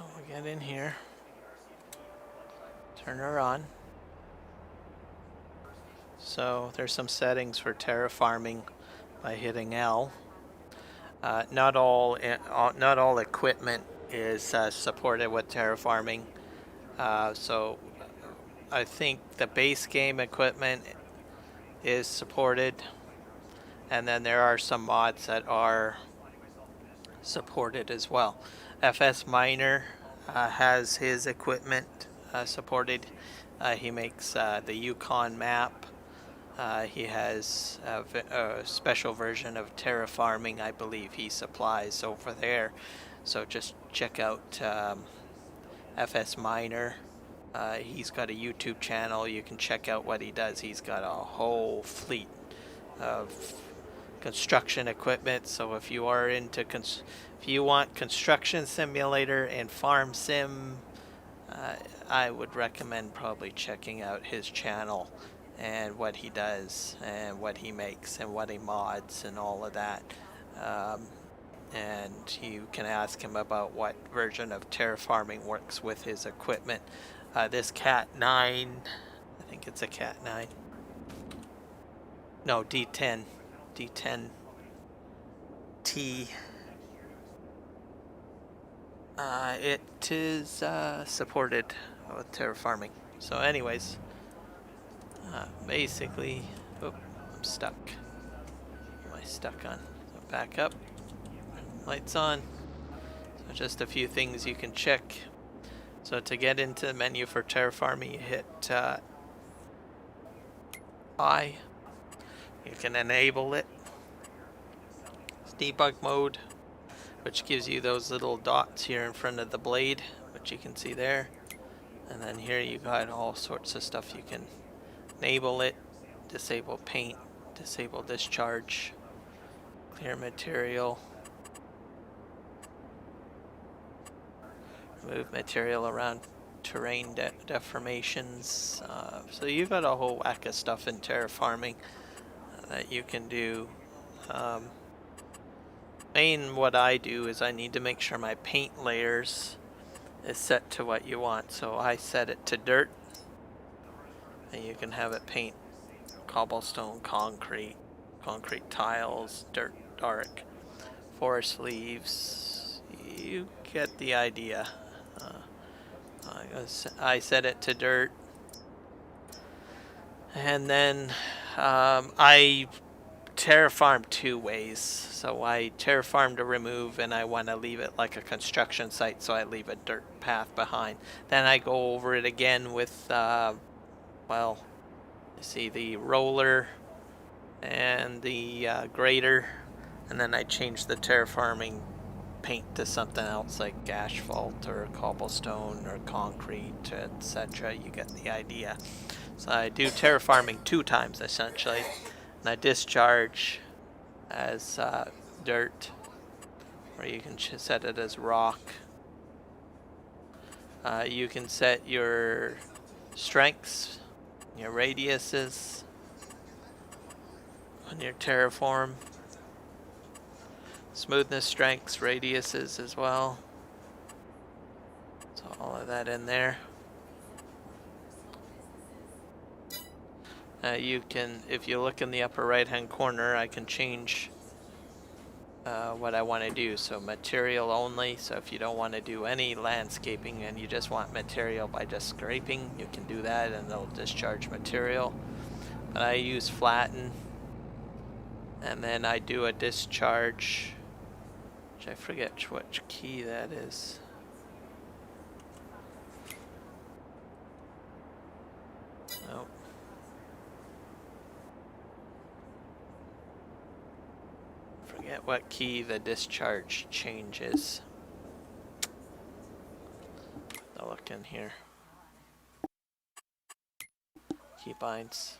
Oh, we'll get in here. Turn her on. So there's some settings for terraforming by hitting L. Not all equipment is supported with terraforming. So I think the base game equipment is supported, and then there are some mods that are supported as well. FS Miner has his equipment supported. He makes the Yukon map. He has a special version of terraforming, I believe he supplies over there. So just check out FS Miner. He's got a YouTube channel. You can check out what he does. He's got a whole fleet of construction equipment. So if you are into if you want construction simulator and farm sim, I would recommend probably checking out his channel and what he does and what he makes and what he mods and all of that. And you can ask him about what version of terraforming works with his equipment. This Cat 9, I think it's a Cat 9. No, D10. D10T. It is supported with terraforming. So anyways, basically, oh, I'm stuck. What am I stuck on? So back up. Lights on. So just a few things you can check. So to get into the menu for terraforming, you hit I. You can enable it. It's debug mode, which gives you those little dots here in front of the blade, which you can see there. And then here you got all sorts of stuff. You can enable it, disable paint, disable discharge, clear material, remove material around terrain deformations. So you've got a whole whack of stuff in terraforming that you can do. Main what I do is I need to make sure my paint layers is set to what you want. So I set it to dirt, and you can have it paint cobblestone, concrete tiles, dirt, dark, forest leaves. You get the idea. I set it to dirt, and then I terraform two ways. So I terraform to remove, and I want to leave it like a construction site, so I leave a dirt path behind. Then I go over it again with well, you see the roller and the grader, and then I change the terraforming paint to something else like asphalt or cobblestone or concrete, etc. You get the idea. So I do terraforming 2 times essentially, and I discharge as dirt, or you can set it as rock. You can set your strengths your radiuses on your terraform. Smoothness, strengths, radiuses as well. So all of that in there. You can, if you look in the upper right hand corner, I can change what I want to do. So material only. So if you don't want to do any landscaping and you just want material by just scraping, you can do that and they'll discharge material. But I use flatten. And then I do a discharge, which I forget which key that is. Nope. Forget what key the discharge changes. I'll look in here. Keybinds.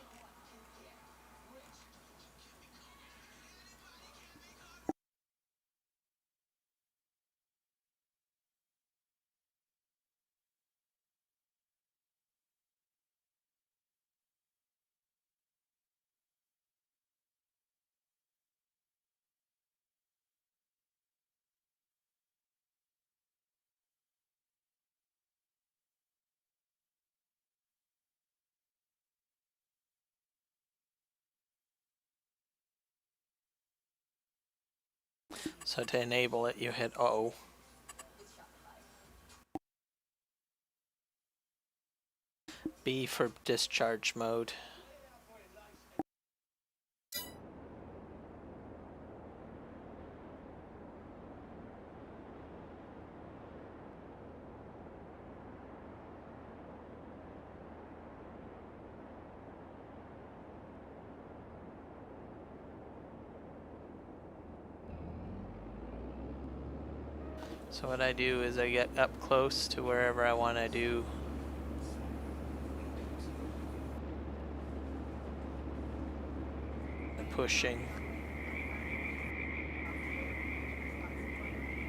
So to enable it, you hit O. B for discharge mode. So what I do is I get up close to wherever I want to do the pushing.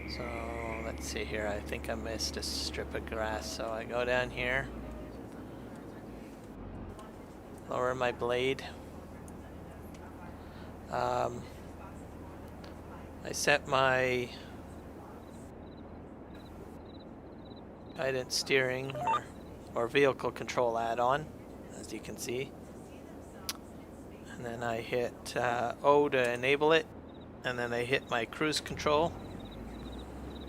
So let's see here, I think I missed a strip of grass. So I go down here, lower my blade. I set my guidance steering or vehicle control add-on, as you can see. And then I hit O to enable it, and then I hit my cruise control.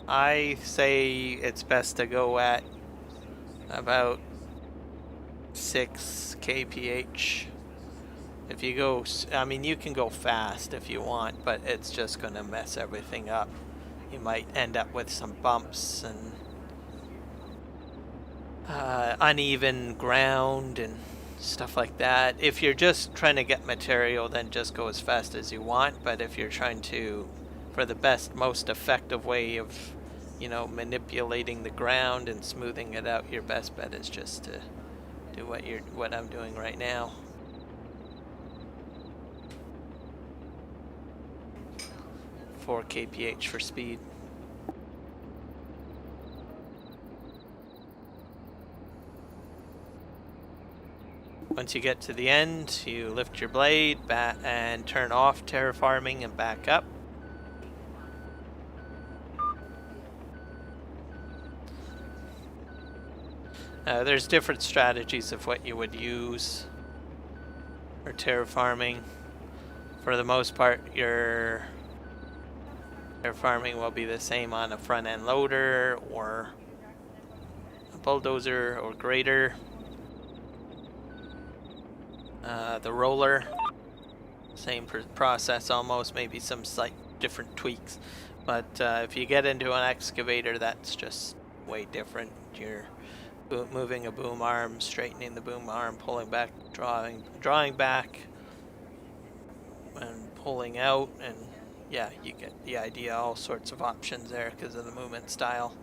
I say it's best to go at about 6 kph. If you go, I mean, you can go fast if you want, but it's just going to mess everything up. You might end up with some bumps and uneven ground and stuff like that. If you're just trying to get material, then just go as fast as you want. But if you're trying to, for the best, most effective way of, you know, manipulating the ground and smoothing it out, your best bet is just to do what I'm doing right now. Four kph for speed. Once you get to the end, you lift your blade and turn off terraforming and back up. There's different strategies of what you would use for terraforming. For the most part, your terraforming will be the same on a front end loader or a bulldozer or grader. The roller, same process almost, maybe some slight different tweaks. But if you get into an excavator, that's just way different. You're moving a boom arm, straightening the boom arm, pulling back, drawing back, and pulling out, and yeah, you get the idea. All sorts of options there because of the movement style.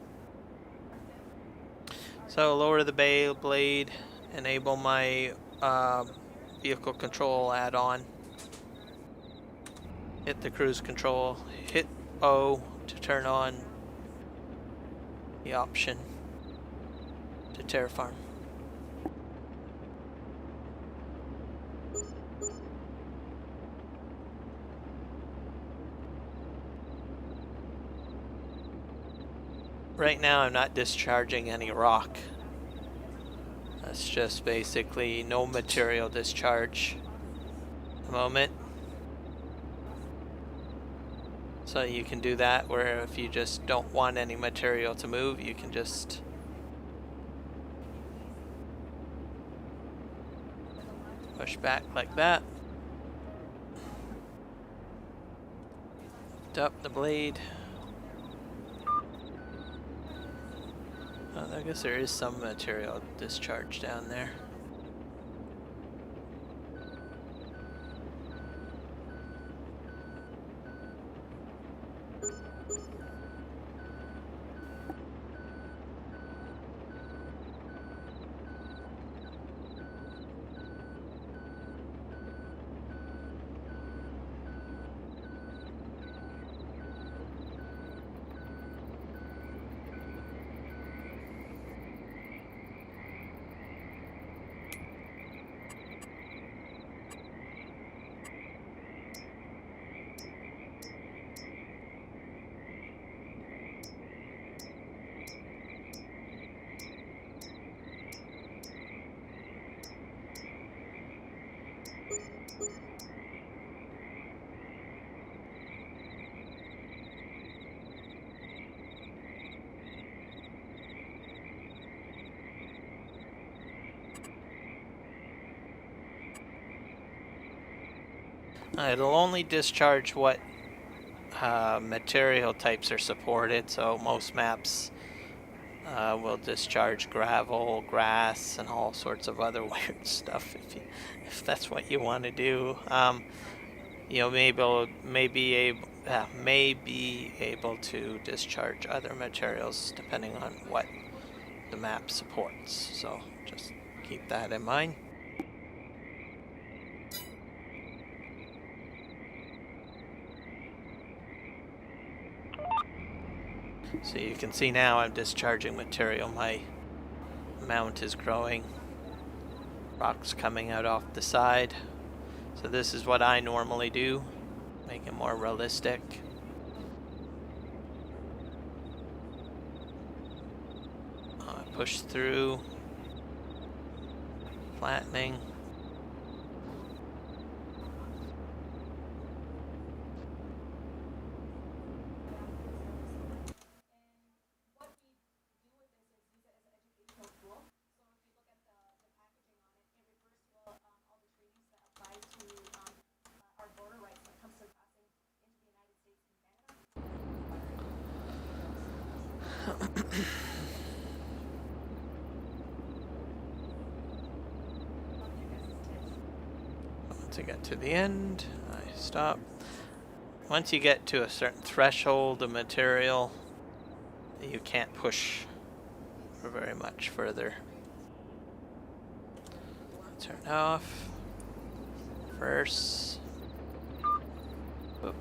So lower the blade, enable my vehicle control add-on, hit the cruise control, hit O to turn on the option to terraform. right now I'm not discharging any rock. That's just basically no material discharge at the moment. So you can do that where if you just don't want any material to move, you can just push back like that. Lift up the blade. Oh, I guess there is some material discharge down there. It'll only discharge what material types are supported, so most maps will discharge gravel, grass, and all sorts of other weird stuff if that's what you want to do. You know, may be able to discharge other materials depending on what the map supports. So just keep that in mind. So you can see now I'm discharging material. My mount is growing. Rocks coming out off the side. So this is what I normally do. Make it more realistic. Push through. Flattening. Once I get to the end, I stop. Once you get to a certain threshold of material, you can't push for very much further. Turn off. Reverse. Whoop.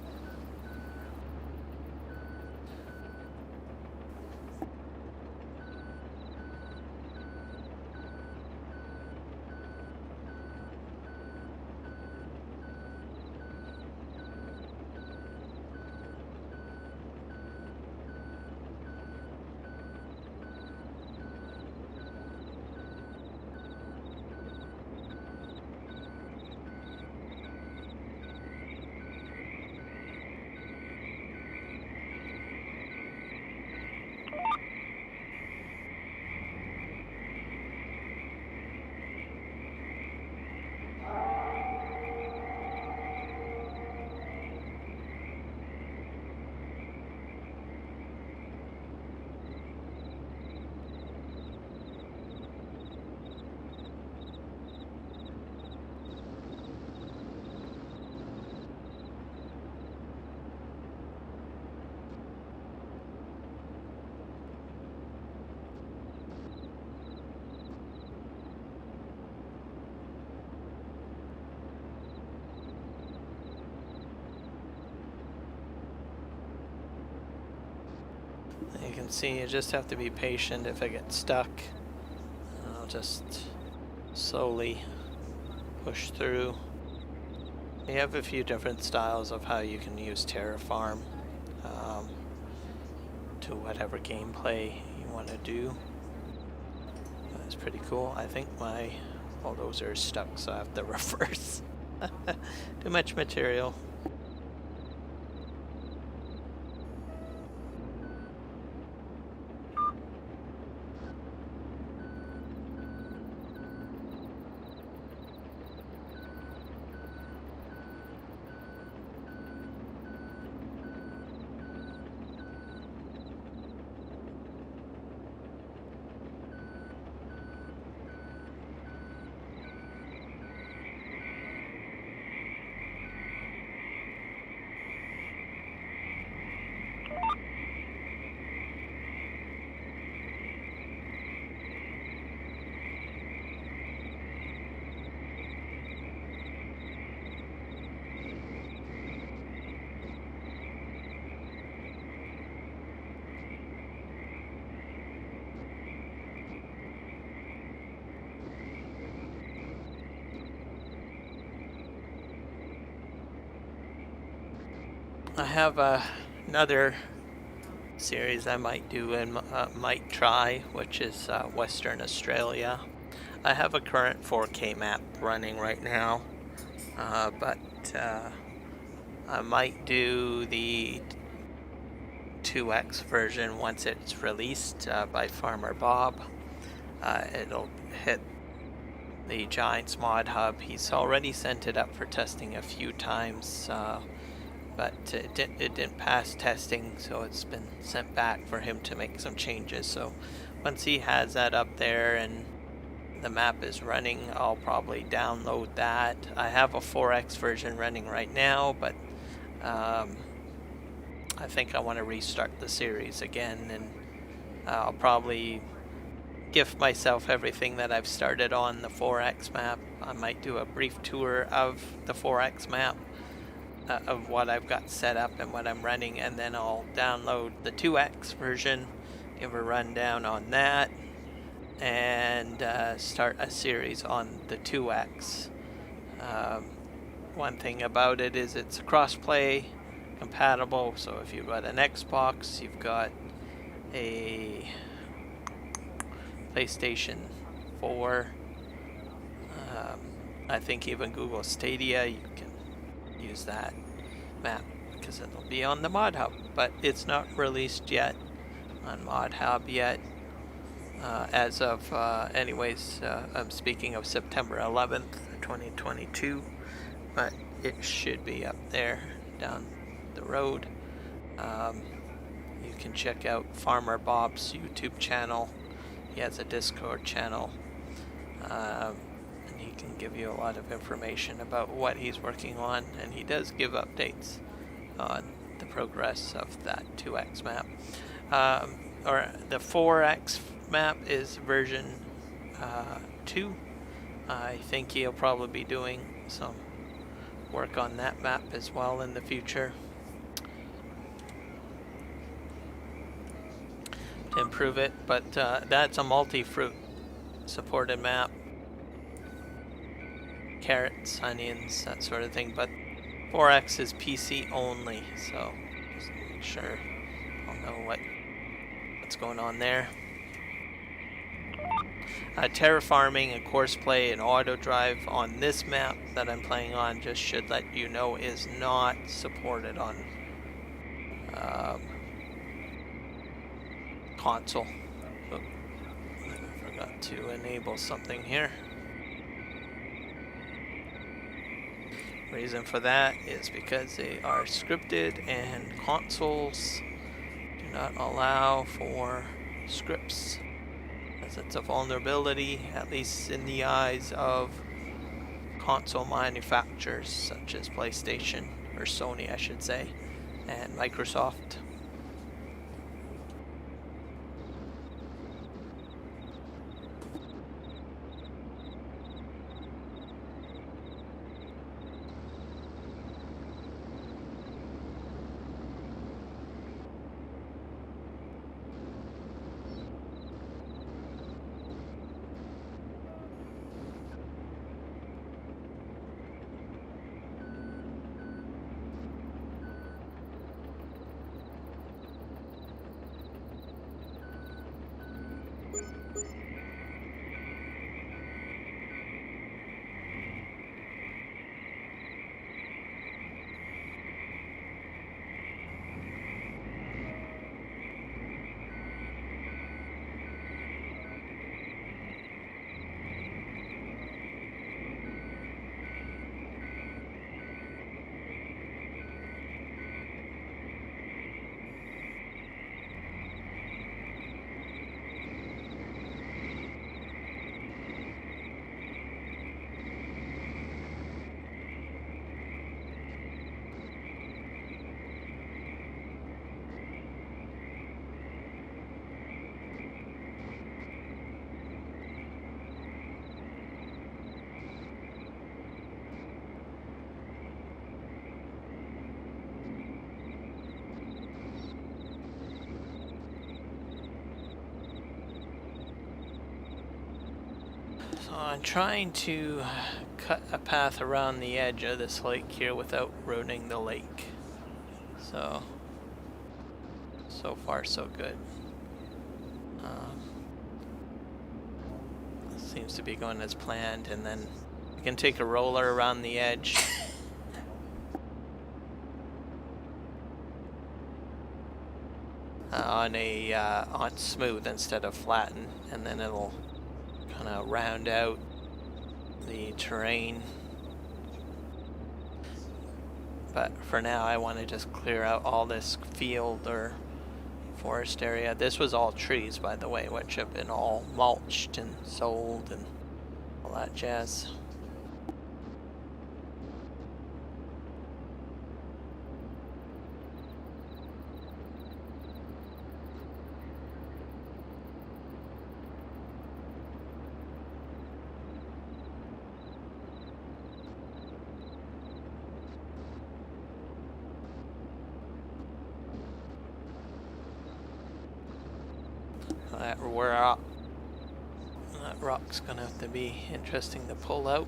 You can see you just have to be patient. If I get stuck, I'll just slowly push through. You have a few different styles of how you can use terraform. to whatever gameplay you want to do. That's pretty cool. I think my bulldozer is stuck, so I have to reverse. Too much material. I have another series I might do and might try, which is Western Australia. I have a current 4K map running right now, but I might do the 2X version once it's released by Farmer Bob. It'll hit the Giants mod hub. He's already sent it up for testing a few times, but it didn't pass testing, so it's been sent back for him to make some changes. So once he has that up there and the map is running, I'll probably download that. I have a 4X version running right now, but I think I want to restart the series again, and I'll probably gift myself everything that I've started on the 4X map. I might do a brief tour of the 4X map, of what I've got set up and what I'm running, and then I'll download the 2X version, give a rundown on that, and start a series on the 2X. One thing about it is it's cross-play compatible, so if you've got an Xbox, you've got a PlayStation 4, I think even Google Stadia, you can use that map because it'll be on the mod hub, but it's not released yet on mod hub yet, as of anyways. I'm speaking of September 11th 2022, but it should be up there down the road. You can check out Farmer Bob's YouTube channel. He has a Discord channel, and he can give you a lot of information about what he's working on, and he does give updates on the progress of that 2X map. Or the 4X map is version 2. I think he'll probably be doing some work on that map as well in the future to improve it, but that's a multi-fruit supported map. Carrots, onions, that sort of thing, but 4X is PC only, so just make sure I'll know what's going on there. Terraforming and course play and auto drive on this map that I'm playing on, just should let you know, is not supported on console. Oh, I forgot to enable something here. Reason for that is because they are scripted and consoles do not allow for scripts, as it's a vulnerability, at least in the eyes of console manufacturers such as PlayStation, or Sony I should say, and Microsoft. I'm trying to cut a path around the edge of this lake here without ruining the lake. So far so good. Seems to be going as planned, and then we can take a roller around the edge. On smooth instead of flatten, and then it'll kind of round out the terrain. But for now I want to just clear out all this field or forest area. This was all trees, by the way, which have been all mulched and sold and all that jazz. That rock's gonna have to be interesting to pull out.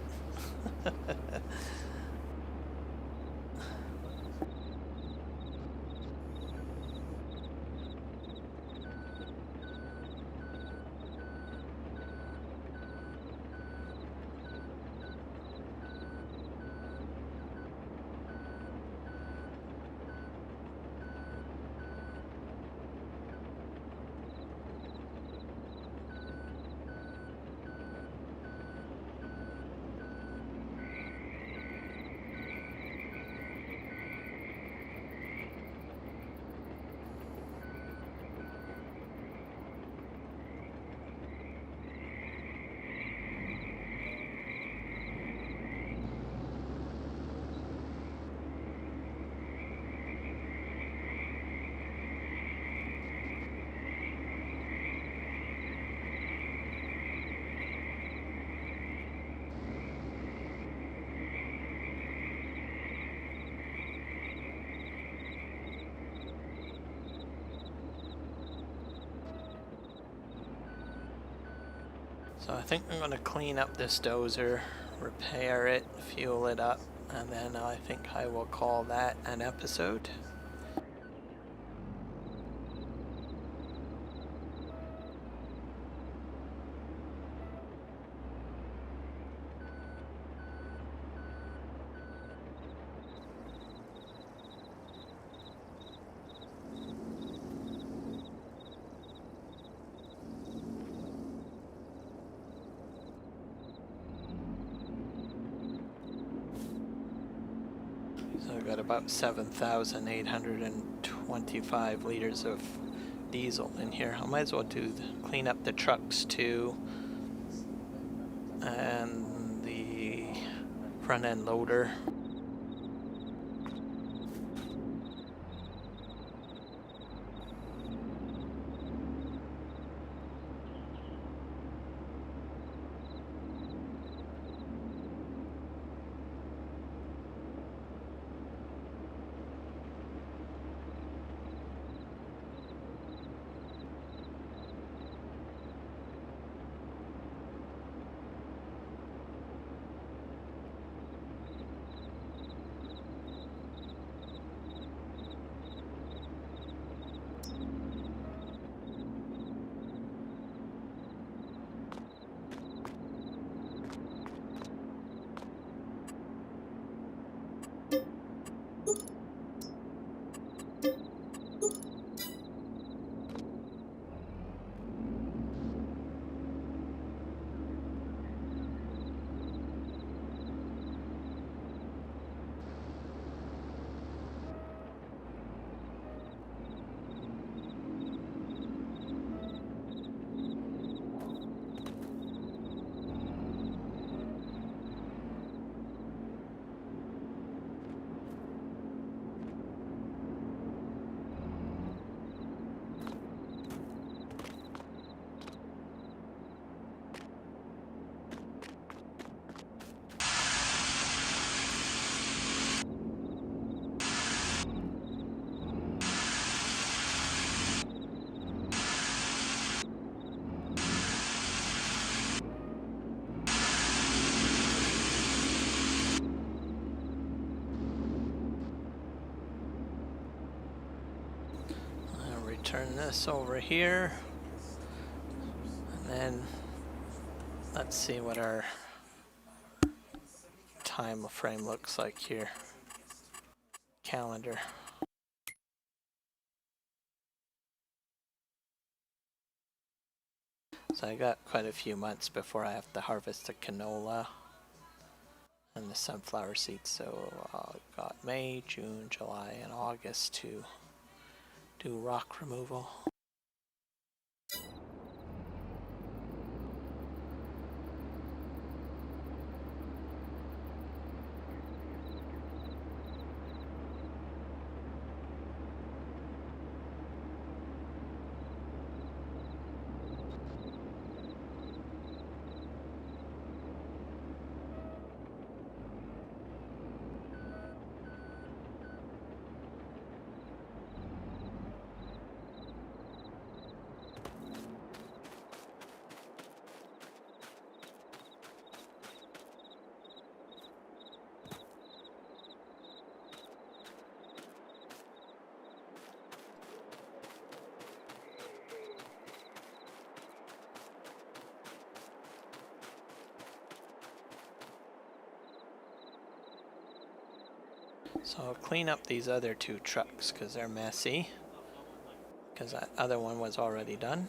So I think I'm going to clean up this dozer, repair it, fuel it up, and then I think I will call that an episode. So I've got about 7,825 liters of diesel in here. I might as well clean up the trucks too, and the front end loader. turn this over here. And then let's see what our time frame looks like here. Calendar. So I got quite a few months before I have to harvest the canola and the sunflower seeds. So I've got May, June, July, and August to do rock removal. So I'll clean up these other two trucks because they're messy, because that other one was already done.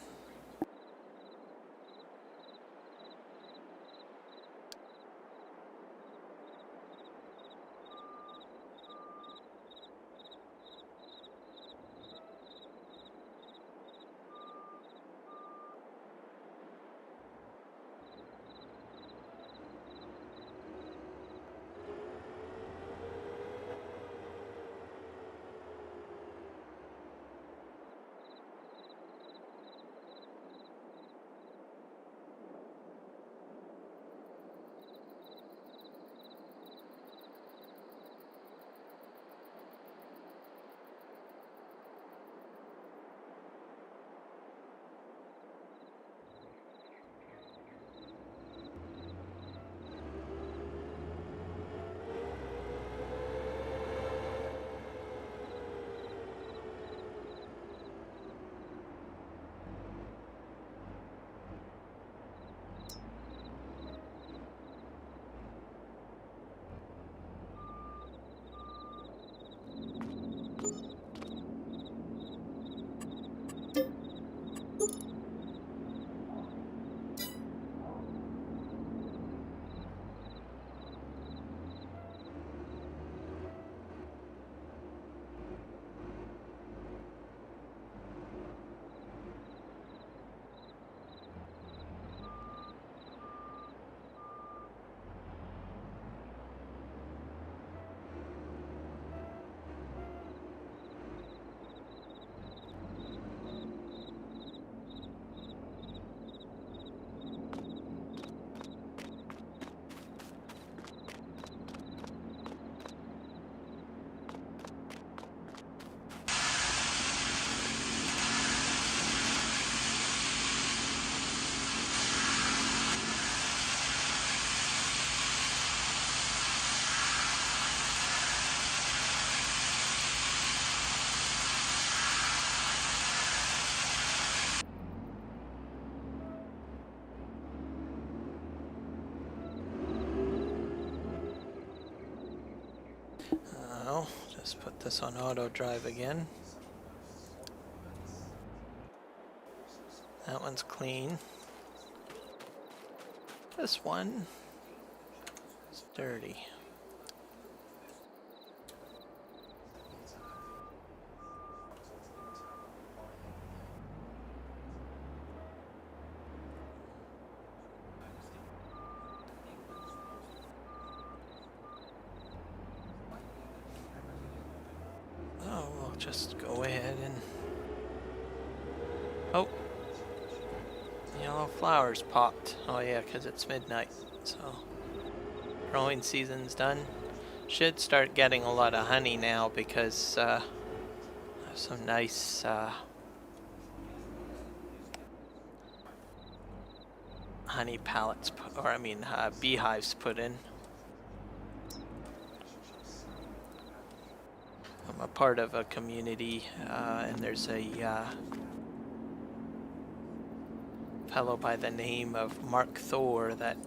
Now, just put this on auto drive again. That one's clean. This one is dirty. Oh, we'll just go ahead and... Oh! Yellow flowers popped. Oh yeah, because it's midnight. So, growing season's done. Should start getting a lot of honey now because I have some nice honey pallets, beehives put in. a part of a community, and there's a fellow by the name of Mark Thor that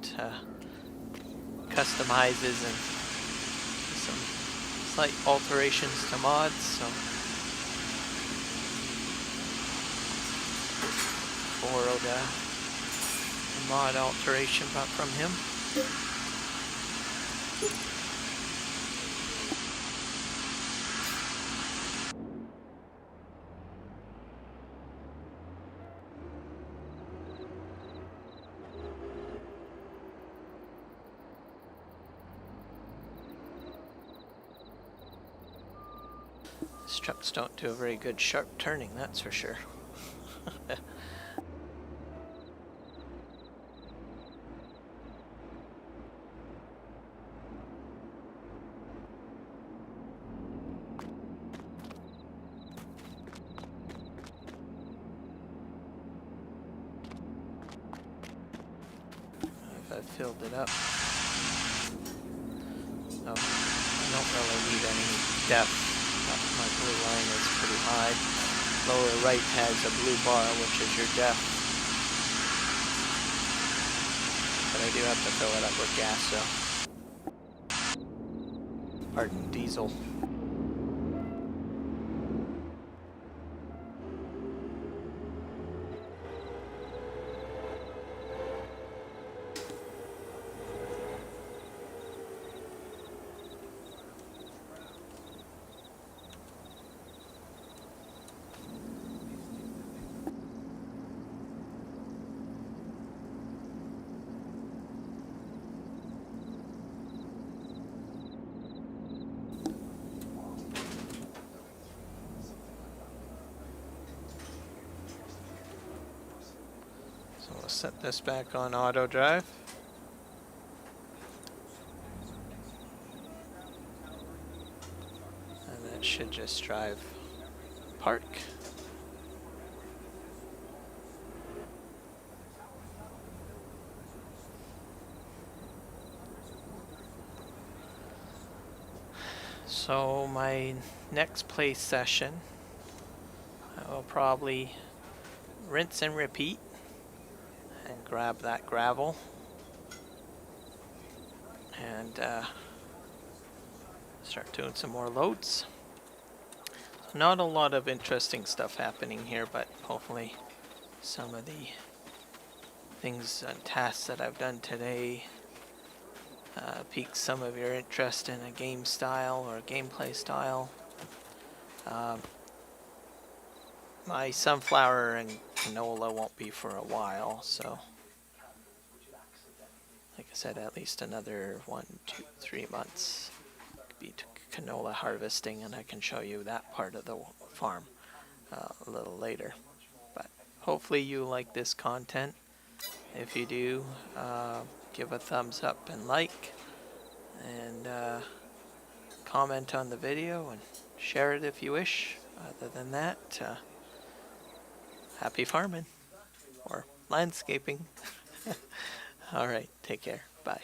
customizes and some slight alterations to mods, so borrowed a mod alteration from him. These trucks don't do a very good sharp turning, that's for sure. I've filled it up. No, I don't really need any depth. My blue line is pretty high. Lower right has a blue bar, which is your depth. But I do have to fill it up with gas, so. Pardon, diesel. So we'll set this back on auto drive. And that should just drive park. So my next play session, I will probably rinse and repeat and grab that gravel and start doing some more loads. So not a lot of interesting stuff happening here, but hopefully some of the things and tasks that I've done today piques some of your interest in a game style or a gameplay style. My sunflower and canola won't be for a while, so like I said, at least another 1, 2, 3 months could be canola harvesting, and I can show you that part of the farm a little later. But hopefully you like this content. If you do, give a thumbs up and like, and comment on the video and share it if you wish. Other than that, happy farming or landscaping. All right, take care. Bye.